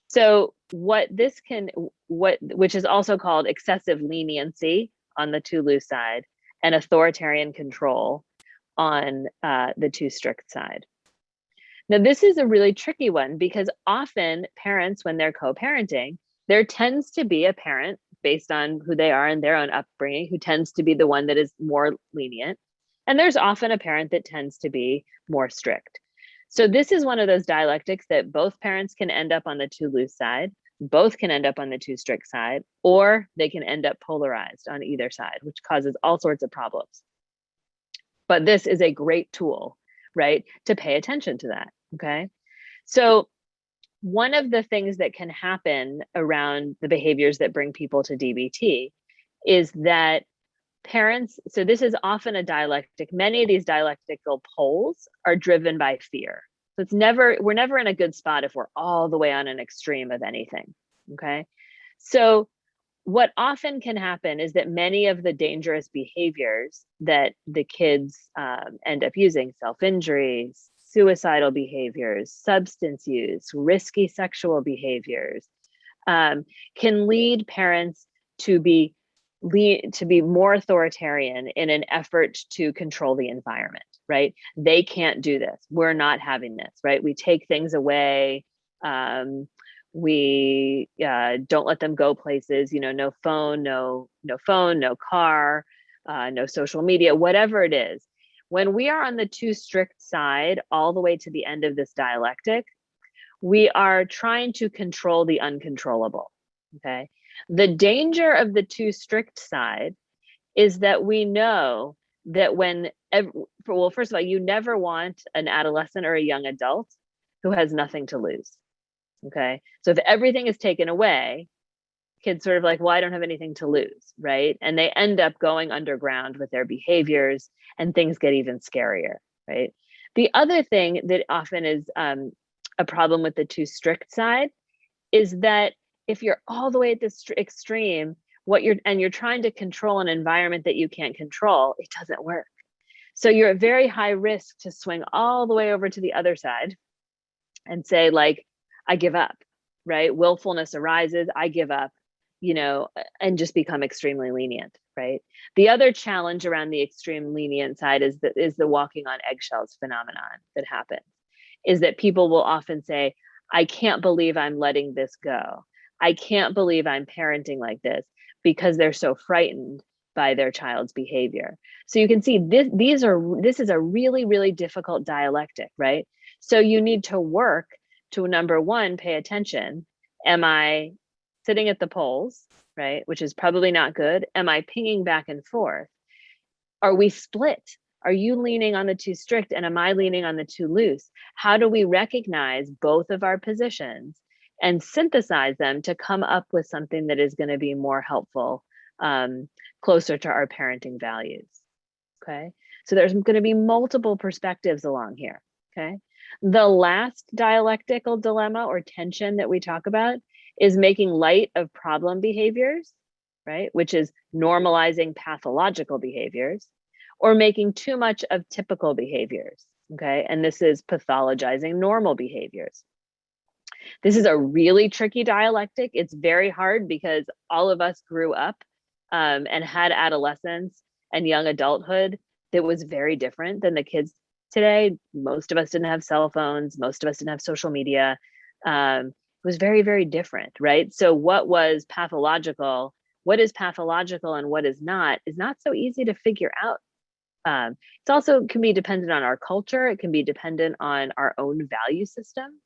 So which is also called excessive leniency on the too loose side and authoritarian control on the too strict side. Now, this is a really tricky one because often parents, when they're co-parenting, there tends to be a parent, based on who they are and their own upbringing, who tends to be the one that is more lenient. And there's often a parent that tends to be more strict. So this is one of those dialectics that both parents can end up on the too loose side, both can end up on the too strict side, or they can end up polarized on either side, which causes all sorts of problems. But this is a great tool, right, to pay attention to that, okay? So one of the things that can happen around the behaviors that bring people to DBT is that parents, so this is often a dialectic, many of these dialectical poles are driven by fear. So we're never in a good spot if we're all the way on an extreme of anything, okay? So what often can happen is that many of the dangerous behaviors that the kids end up using, self-injury, suicidal behaviors, substance use, risky sexual behaviors, can lead parents to be more authoritarian in an effort to control the environment, right? They can't do this. We're not having this, right? We take things away. We don't let them go places, no phone, no car, no social media, whatever it is. When we are on the too strict side, all the way to the end of this dialectic, we are trying to control the uncontrollable, okay? The danger of the too strict side is that we know that well, first of all, you never want an adolescent or a young adult who has nothing to lose, okay? So if everything is taken away, kids sort of like, well, I don't have anything to lose, right? And they end up going underground with their behaviors and things get even scarier, right? The other thing that often is a problem with the too strict side is that if you're all the way at this extreme, you're trying to control an environment that you can't control, it doesn't work. So you're at very high risk to swing all the way over to the other side and say, like, I give up, right? Willfulness arises, I give up, and just become extremely lenient, right? The other challenge around the extreme lenient side is the walking on eggshells phenomenon that happens, is that people will often say, I can't believe I'm letting this go. I can't believe I'm parenting like this, because they're so frightened by their child's behavior. So you can see this is a really, really difficult dialectic, right? So you need to work to, number one, pay attention. Am I sitting at the poles, right? Which is probably not good. Am I pinging back and forth? Are we split? Are you leaning on the too strict and am I leaning on the too loose? How do we recognize both of our positions and synthesize them to come up with something that is going to be more helpful, closer to our parenting values? Okay, so there's going to be multiple perspectives along here. Okay, the last dialectical dilemma or tension that we talk about is making light of problem behaviors, right? Which is normalizing pathological behaviors, or making too much of typical behaviors, okay? And this is pathologizing normal behaviors. This is a really tricky dialectic. It's very hard because all of us grew up and had adolescence and young adulthood that was very different than the kids today. Most of us didn't have cell phones. Most of us didn't have social media. It was very, very different, right? So what was pathological, what is pathological and what is not so easy to figure out. It's also can be dependent on our culture. It can be dependent on our own value system.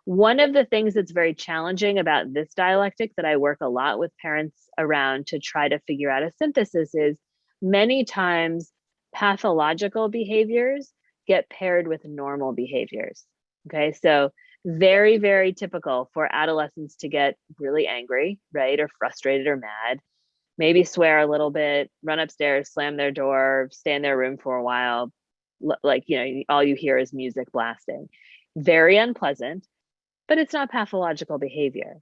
One of the things that's very challenging about this dialectic that I work a lot with parents around to try to figure out a synthesis is many times pathological behaviors get paired with normal behaviors. Okay, so very, very typical for adolescents to get really angry, right? Or frustrated or mad, maybe swear a little bit, run upstairs, slam their door, stay in their room for a while. Like, all you hear is music blasting. Very unpleasant, but it's not pathological behavior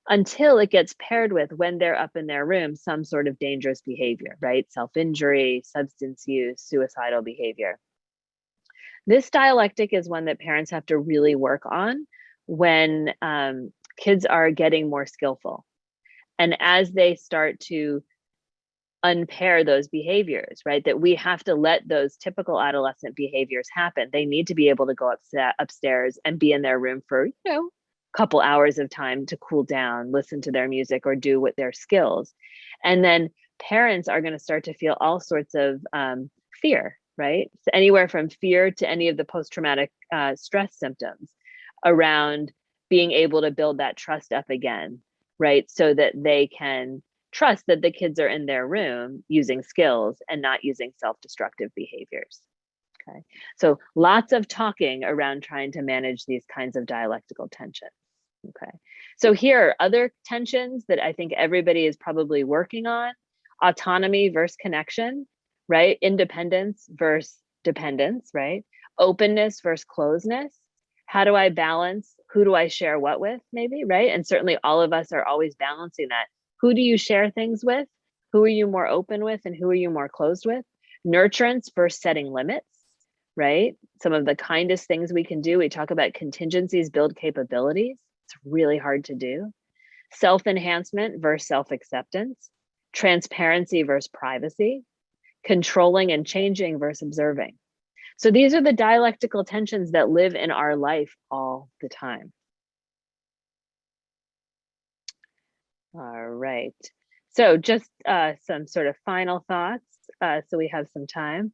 until it gets paired with, when they're up in their room, some sort of dangerous behavior, right? Self-injury, substance use, suicidal behavior. This dialectic is one that parents have to really work on when kids are getting more skillful. And as they start to unpair those behaviors, right? That we have to let those typical adolescent behaviors happen. They need to be able to go upstairs and be in their room for, a couple hours of time to cool down, listen to their music, or do what their skills. And then parents are going to start to feel all sorts of fear, right? So anywhere from fear to any of the post-traumatic stress symptoms around being able to build that trust up again, right? So that they can trust that the kids are in their room using skills and not using self-destructive behaviors. Okay, so lots of talking around trying to manage these kinds of dialectical tensions. Okay, so here are other tensions that I think everybody is probably working on: autonomy versus connection, right? Independence versus dependence, right? Openness versus closeness. How do I balance? Who do I share what with, maybe, right? And certainly all of us are always balancing that. Who do you share things with? Who are you more open with and who are you more closed with? Nurturance versus setting limits, right? Some of the kindest things we can do. We talk about contingencies build capabilities. It's really hard to do. Self-enhancement versus self-acceptance, transparency versus privacy, controlling and changing versus observing. So these are the dialectical tensions that live in our life all the time. All right. So just some sort of final thoughts, so we have some time.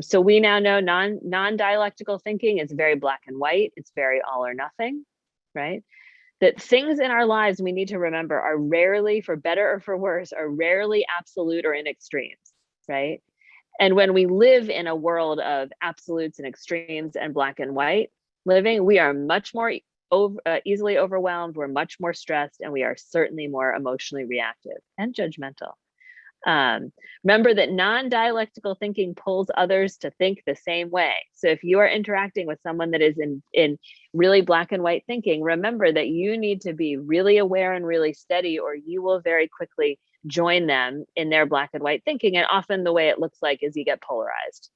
So we now know non-dialectical thinking is very black and white. It's very all or nothing, right? That things in our lives we need to remember are rarely, for better or for worse, are rarely absolute or in extremes, right? And when we live in a world of absolutes and extremes and black and white living, we are much more easily overwhelmed, we're much more stressed, and we are certainly more emotionally reactive and judgmental. Remember that non-dialectical thinking pulls others to think the same way. So if you are interacting with someone that is in really black and white thinking, remember that you need to be really aware and really steady, or you will very quickly join them in their black and white thinking. And often the way it looks like is you get polarized,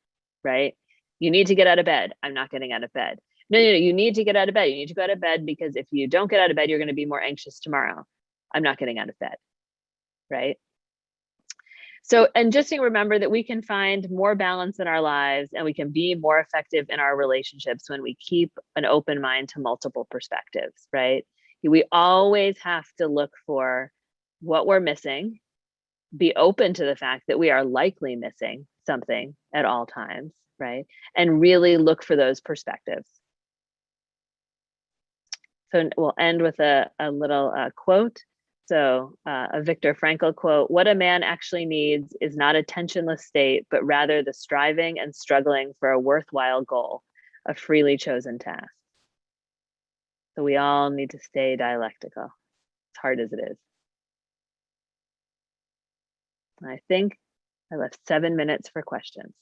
right? You need to get out of bed. I'm not getting out of bed. No, you need to get out of bed. You need to go out of bed, because if you don't get out of bed, you're going to be more anxious tomorrow. I'm not getting out of bed, right? So, and just remember that we can find more balance in our lives, and we can be more effective in our relationships when we keep an open mind to multiple perspectives, right? We always have to look for what we're missing, be open to the fact that we are likely missing something at all times, right? And really look for those perspectives. So we'll end with a little quote. So a Viktor Frankl quote: "What a man actually needs is not a tensionless state, but rather the striving and struggling for a worthwhile goal, a freely chosen task." So we all need to stay dialectical, as hard as it is. I think I left 7 minutes for questions.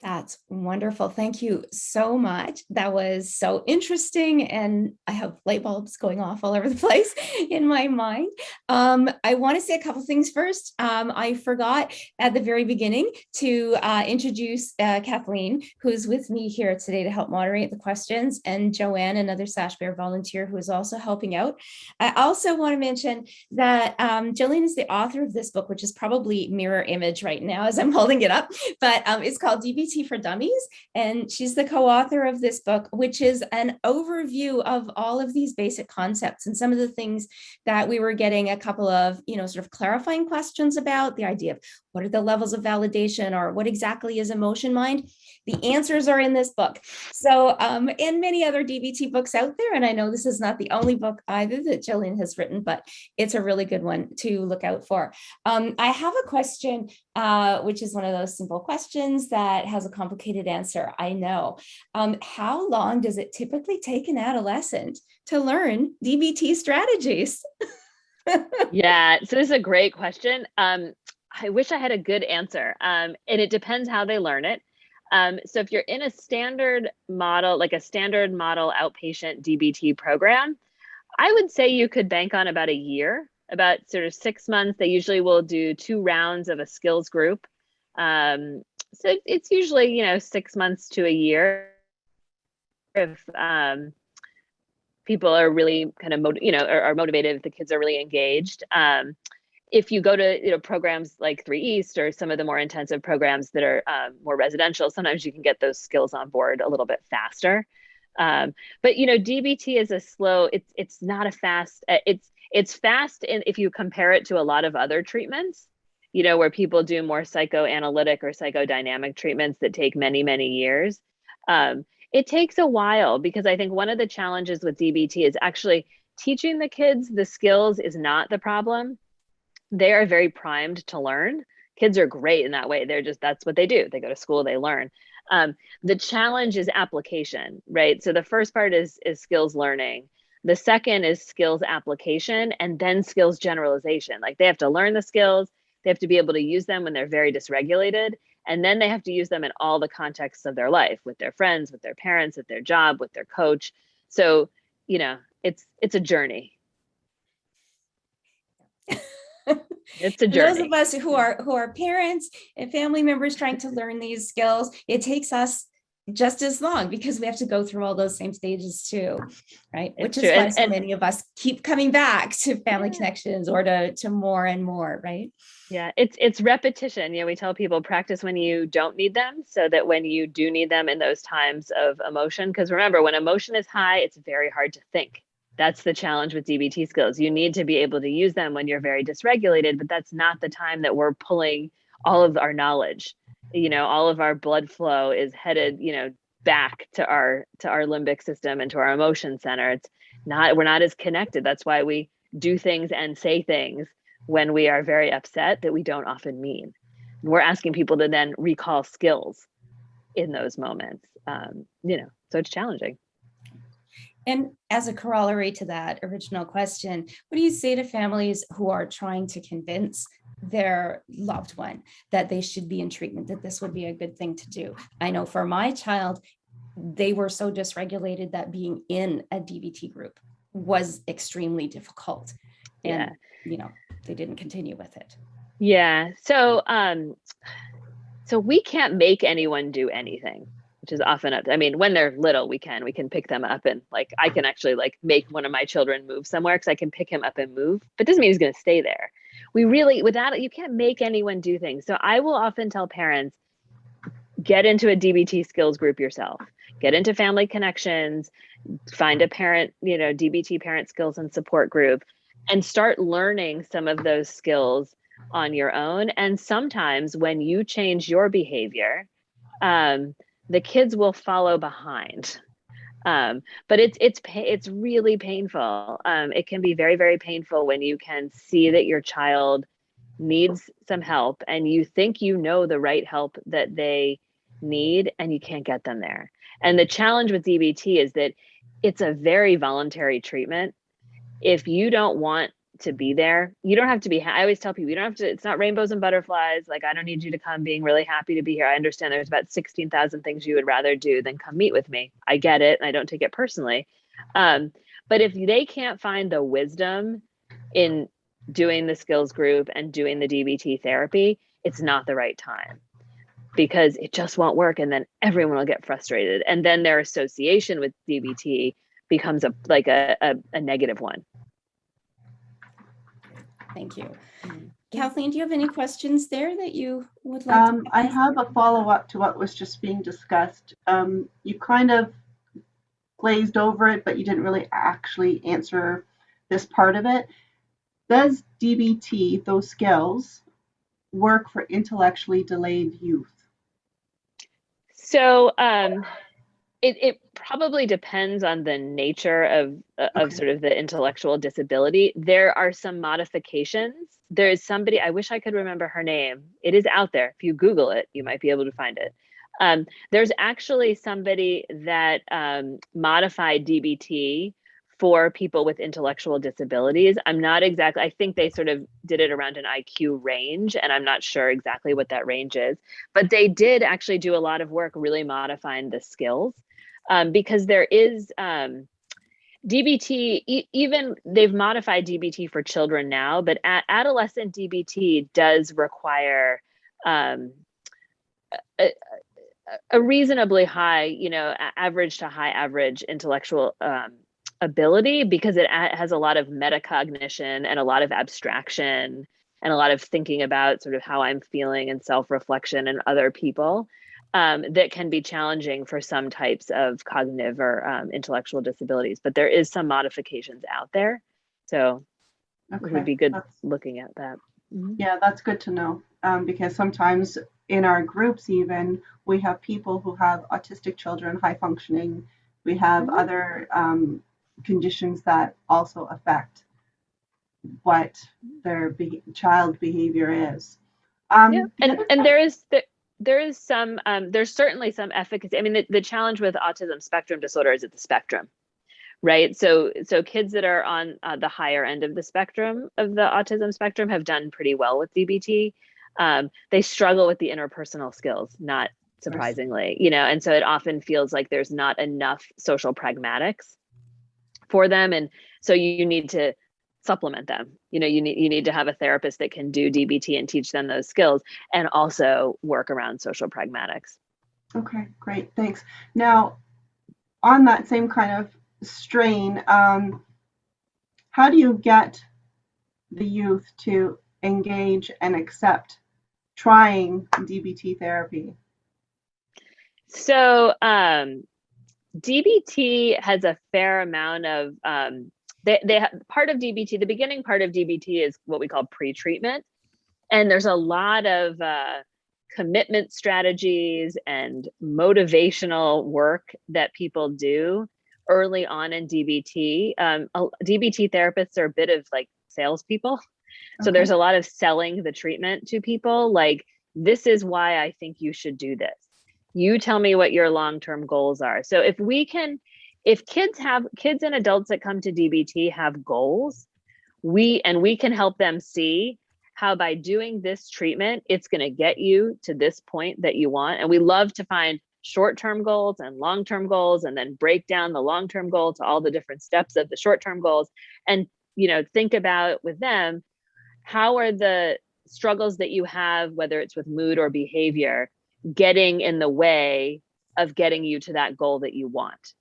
That's wonderful. Thank you so much. That was so interesting. And I have light bulbs going off all over the place in my mind. I want to say a couple things first. I forgot at the very beginning to introduce Kathleen, who's with me here today to help moderate the questions, and Joanne, another Sashbear volunteer who is also helping out. I also want to mention that Gillian is the author of this book, which is probably mirror image right now as I'm holding it up, but it's called DBT for Dummies, and she's the co-author of this book, which is an overview of all of these basic concepts and some of the things that we were getting a couple of, sort of clarifying questions about, the idea of what are the levels of validation, or what exactly is emotion mind. The answers are in this book. So, and many other DBT books out there, and I know this is not the only book either that Gillian has written, but it's a really good one to look out for. I have a question, which is one of those simple questions that has a complicated answer, I know. How long does it typically take an adolescent to learn DBT strategies? Yeah, so this is a great question. I wish I had a good answer, and it depends how they learn it. So if you're in a standard model, like a standard model outpatient DBT program, I would say you could bank on about a year, about sort of 6 months. They usually will do 2 rounds of a skills group. So it's usually, 6 months to a year if people are really kind of, are motivated, if the kids are really engaged. If you go to, programs like 3 East or some of the more intensive programs that are more residential, sometimes you can get those skills on board a little bit faster. But DBT is a slow, it's not a fast, it's fast if you compare it to a lot of other treatments, where people do more psychoanalytic or psychodynamic treatments that take many, many years. It takes a while, because I think one of the challenges with DBT is actually teaching the kids the skills is not the problem. They are very primed to learn. Kids are great in that way. That's what they do. They go to school, they learn. The challenge is application, right? So the first part is skills learning. The second is skills application, and then skills generalization. Like, they have to learn the skills, they have to be able to use them when they're very dysregulated, and then they have to use them in all the contexts of their life, with their friends, with their parents, at their job, with their coach. So, it's a journey. It's a For those journey. of us who are parents and family members trying to learn these skills, it takes us just as long because we have to go through all those same stages too, right? Which It's is true. why so many of us keep coming back to family Yeah. connections or to more and more, right? Yeah, it's repetition. You know, we tell people practice when you don't need them so that when you do need them in those times of emotion, because remember, when emotion is high, it's very hard to think. That's the challenge with DBT skills. You need to be able to use them when you're very dysregulated, but that's not the time that we're pulling all of our knowledge. You know, all of our blood flow is headed, you know, back to our limbic system and to our emotion center. It's not, we're not as connected. That's why we do things and say things when we are very upset that we don't often mean. We're asking people to then recall skills in those moments. You know, so it's challenging. And as a corollary to that original question, what do you say to families who are trying to convince their loved one that they should be in treatment, that this would be a good thing to do? I know for my child, they were so dysregulated that being in a DBT group was extremely difficult. And, you know, they didn't continue with it. Yeah. So, so we can't make anyone do anything, which is often, I mean, when they're little, we can pick them up and like, I can actually like make one of my children move somewhere because I can pick him up and move, but doesn't mean he's going to stay there. We really, without it, you can't make anyone do things. So I will often tell parents, get into a DBT skills group yourself, get into family connections, find a parent, you know, DBT parent skills and support group, and start learning some of those skills on your own. And sometimes when you change your behavior, the kids will follow behind. But it's really painful. It can be very, very painful when you can see that your child needs some help and you think you know the right help that they need and you can't get them there. And the challenge with DBT is that it's a very voluntary treatment. If you don't want to be there, you don't have to be. I always tell people, you don't have to, it's not rainbows and butterflies. Like, I don't need you to come being really happy to be here. I understand there's about 16,000 things you would rather do than come meet with me. I get it. And I don't take it personally. But if they can't find the wisdom in doing the skills group and doing the DBT therapy, it's not the right time because it just won't work. And then everyone will get frustrated. And then their association with DBT becomes a negative one. Thank you. Kathleen, do you have any questions there that you would like to I have a follow-up to what was just being discussed. You kind of glazed over it, but you didn't really actually answer this part of it. Does DBT, those skills, work for intellectually delayed youth? So it probably depends on the nature of sort of the intellectual disability. There are some modifications. There's somebody, I wish I could remember her name. It is out there. If you Google it, you might be able to find it. There's actually somebody that modified DBT for people with intellectual disabilities. I'm not exactly, I think they sort of did it around an IQ range, and I'm not sure exactly what that range is, but they did actually do a lot of work really modifying the skills because there is DBT, even they've modified DBT for children now, but adolescent DBT does require a reasonably high, you know, average to high average intellectual ability because it has a lot of metacognition and a lot of abstraction and a lot of thinking about sort of how I'm feeling and self-reflection and other people that can be challenging for some types of cognitive or intellectual disabilities. But there is some modifications out there. So it would be good looking at that. Yeah, that's good to know because sometimes in our groups even, we have people who have autistic children, high functioning. We have other conditions that also affect what their child behavior is. Yeah, and there is some there's certainly some efficacy. I mean, the challenge with autism spectrum disorder is at the spectrum, right? So kids that are on the higher end of the spectrum of the autism spectrum have done pretty well with DBT. They struggle with the interpersonal skills, not surprisingly, you know, and so it often feels like there's not enough social pragmatics for them. And so you need to supplement them. You need to have a therapist that can do DBT and teach them those skills, and also work around social pragmatics. Okay, great, thanks. Now, on that same kind of strain, how do you get the youth to engage and accept trying DBT therapy? So DBT has a fair amount of part of DBT. The beginning part of DBT is what we call pre-treatment, and there's a lot of commitment strategies and motivational work that people do early on in DBT. DBT therapists are a bit of like salespeople. So there's a lot of selling the treatment to people. Like, this is why I think you should do this. You tell me what your long-term goals are. So if kids and adults that come to DBT have goals, we can help them see how by doing this treatment, it's going to get you to this point that you want. And we love to find short-term goals and long-term goals, and then break down the long-term goal to all the different steps of the short-term goals. And, think about with them, how are the struggles that you have, whether it's with mood or behavior, getting in the way of getting you to that goal that you want,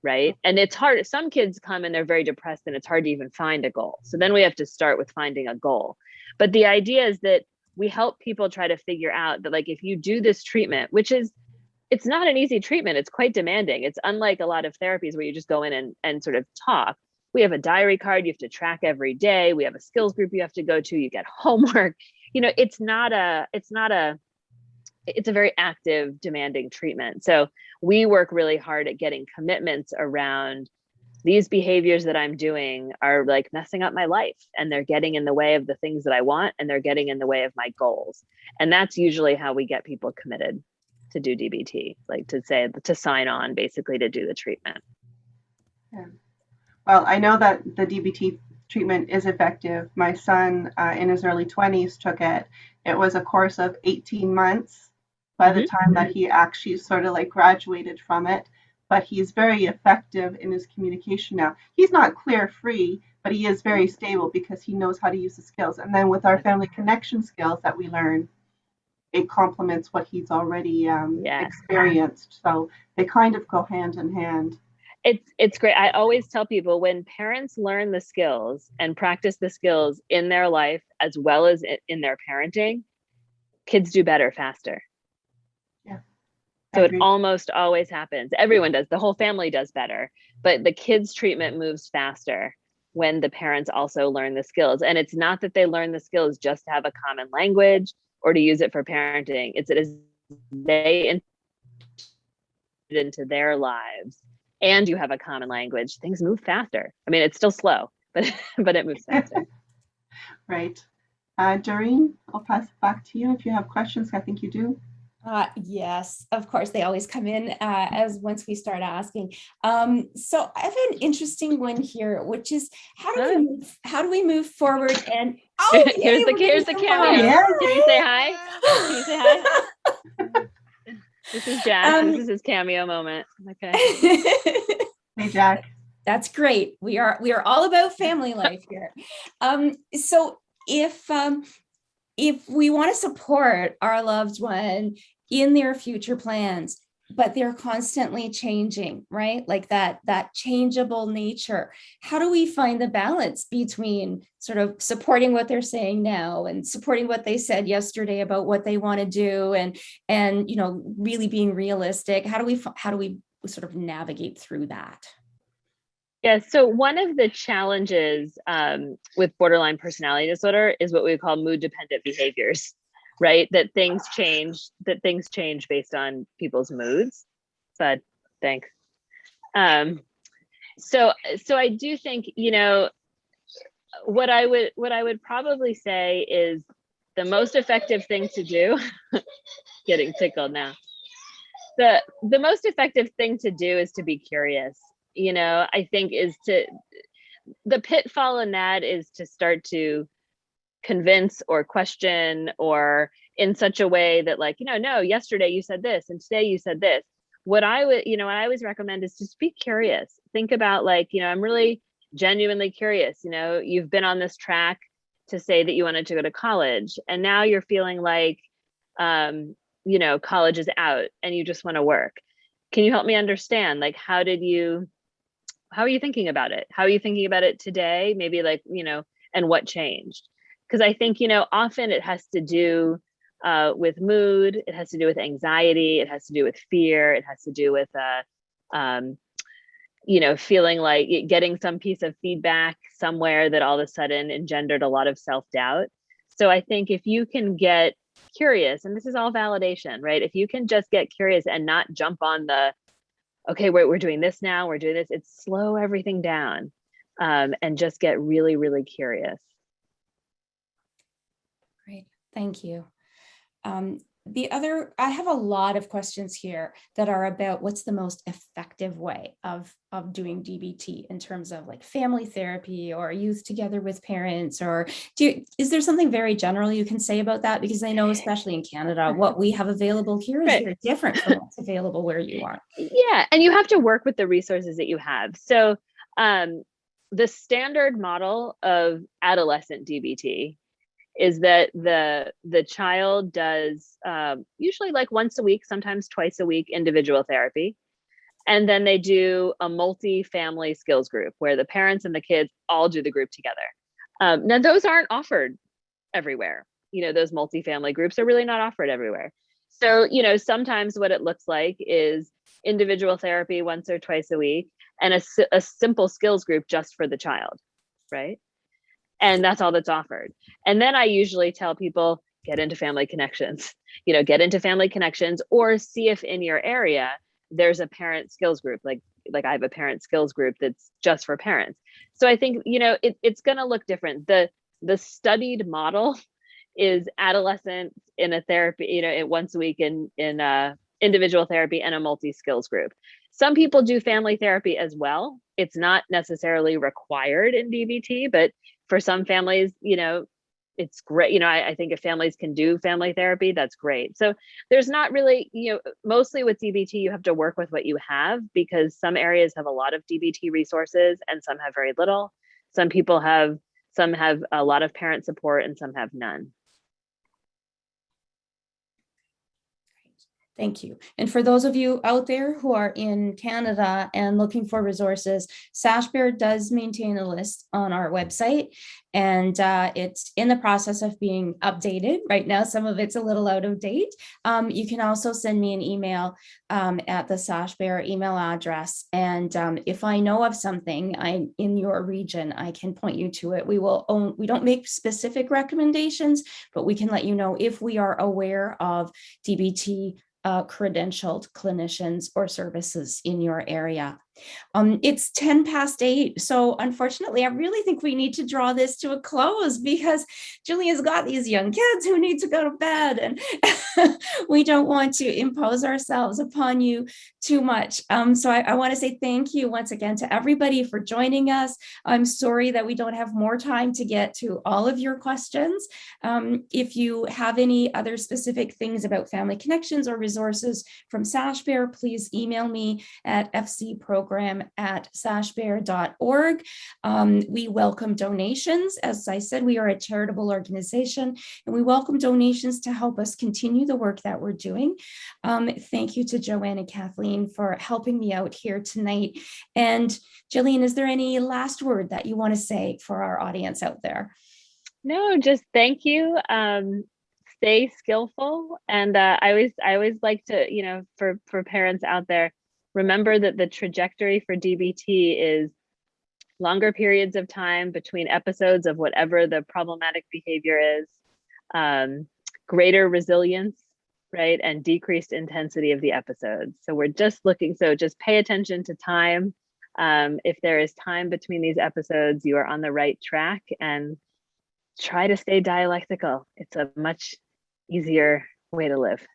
right? And it's hard. Some kids come and they're very depressed, and it's hard to even find a goal. So then we have to start with finding a goal. But the idea is that we help people try to figure out that, like, if you do this treatment, it's not an easy treatment, it's quite demanding. It's unlike a lot of therapies where you just go in and sort of talk. We have a diary card you have to track every day. We have a skills group you have to go to. You get homework. It's a very active, demanding treatment. So we work really hard at getting commitments around these behaviors that I'm doing are like messing up my life, and they're getting in the way of the things that I want, and they're getting in the way of my goals. And that's usually how we get people committed to do DBT, like to sign on basically to do the treatment. Yeah. Well, I know that the DBT treatment is effective. My son in his early 20s took it. It was a course of 18 months by the time that he actually sort of like graduated from it. But he's very effective in his communication now. He's not clear free, but he is very stable because he knows how to use the skills. And then with our family connection skills that we learn, it complements what he's already experienced. So they kind of go hand in hand. It's great. I always tell people, when parents learn the skills and practice the skills in their life as well as in their parenting, kids do better faster. Yeah. So it almost always happens. Everyone does. The whole family does better. But the kids' treatment moves faster when the parents also learn the skills. And it's not that they learn the skills just to have a common language or to use it for parenting. It's that as they into their lives and you have a common language, things move faster. I mean, it's still slow, but it moves faster. Right. Doreen, I'll pass it back to you if you have questions. I think you do. Yes, of course, they always come in as once we start asking. So I have an interesting one here, which is how do we move forward? And here's the cameo. Yeah. Can you say hi? Can you say hi? This is Jack. This is his cameo moment. Okay. Hey, Jack. That's great. We are all about family life here. So if we want to support our loved one in their future plans, but they're constantly changing, right? Like that changeable nature. How do we find the balance between sort of supporting what they're saying now and supporting what they said yesterday about what they want to do, and really being realistic? How do we sort of navigate through that? Yeah, so one of the challenges with borderline personality disorder is what we call mood dependent behaviors, right? That things change based on people's moods. But thanks. So I do think, what I would probably say is the most effective thing to do, getting tickled now. The most effective thing to do is to be curious. I think the pitfall in that is to start to convince or question, or in such a way that no, yesterday you said this and today you said this. What I always recommend is just be curious. Think about I'm really genuinely curious. You've been on this track to say that you wanted to go to college, and now you're feeling like, college is out and you just want to work. Can you help me understand, like, how are you thinking about it? How are you thinking about it today? Maybe like, and what changed? Because I think, often it has to do with mood, it has to do with anxiety, it has to do with fear, it has to do with, feeling like getting some piece of feedback somewhere that all of a sudden engendered a lot of self-doubt. So I think if you can get curious, and this is all validation, right? If you can just get curious and not jump on okay, we're doing this now, we're doing this, it's slow everything down, and just get really, really curious. Great, thank you. I have a lot of questions here that are about what's the most effective way of doing DBT in terms of like family therapy or youth together with parents, or is there something very general you can say about that? Because I know, especially in Canada, what we have available here is very different from what's available where you are. Yeah, and you have to work with the resources that you have. So the standard model of adolescent DBT is that the child does usually like once a week, sometimes twice a week, individual therapy. And then they do a multi-family skills group where the parents and the kids all do the group together. Now, those aren't offered everywhere. Those multi-family groups are really not offered everywhere. So, sometimes what it looks like is individual therapy once or twice a week and a simple skills group just for the child, right? And that's all that's offered. And then I usually tell people, get into family connections, or see if in your area there's a parent skills group. Like I have a parent skills group that's just for parents. So I think, it's going to look different. The studied model is adolescent in a therapy, once a week in individual therapy and a multi-skills group. Some people do family therapy as well. It's not necessarily required in DBT, but for some families, it's great. I think if families can do family therapy, that's great. So there's not really, mostly with DBT, you have to work with what you have, because some areas have a lot of DBT resources and some have very little. Some have a lot of parent support and some have none. Thank you. And for those of you out there who are in Canada and looking for resources, Sashbear does maintain a list on our website, and it's in the process of being updated right now. Some of it's a little out of date. You can also send me an email at the Sashbear email address. And if I know of something in your region, I can point you to it. We don't make specific recommendations, but we can let you know if we are aware of DBT credentialed clinicians or services in your area. It's 8:10. So unfortunately, I really think we need to draw this to a close, because Gillian's got these young kids who need to go to bed, and we don't want to impose ourselves upon you too much. So I want to say thank you once again to everybody for joining us. I'm sorry that we don't have more time to get to all of your questions. If you have any other specific things about family connections or resources from Sashbear, please email me at fcprogram@sashbear.org. We welcome donations. As I said, we are a charitable organization, and we welcome donations to help us continue the work that we're doing. Thank you to Joanne and Kathleen for helping me out here tonight. And Gillian, is there any last word that you want to say for our audience out there? No, just thank you. Stay skillful. And I always like to, for parents out there, remember that the trajectory for DBT is longer periods of time between episodes of whatever the problematic behavior is, greater resilience, right? And decreased intensity of the episodes. So we're just just pay attention to time. If there is time between these episodes, you are on the right track, and try to stay dialectical. It's a much easier way to live.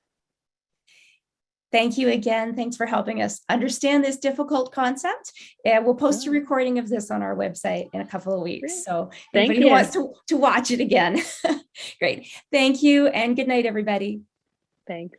Thank you again. Thanks for helping us understand this difficult concept. And we'll post a recording of this on our website in a couple of weeks. Great. So anybody who wants to watch it again. Great. Thank you, and good night, everybody. Thanks.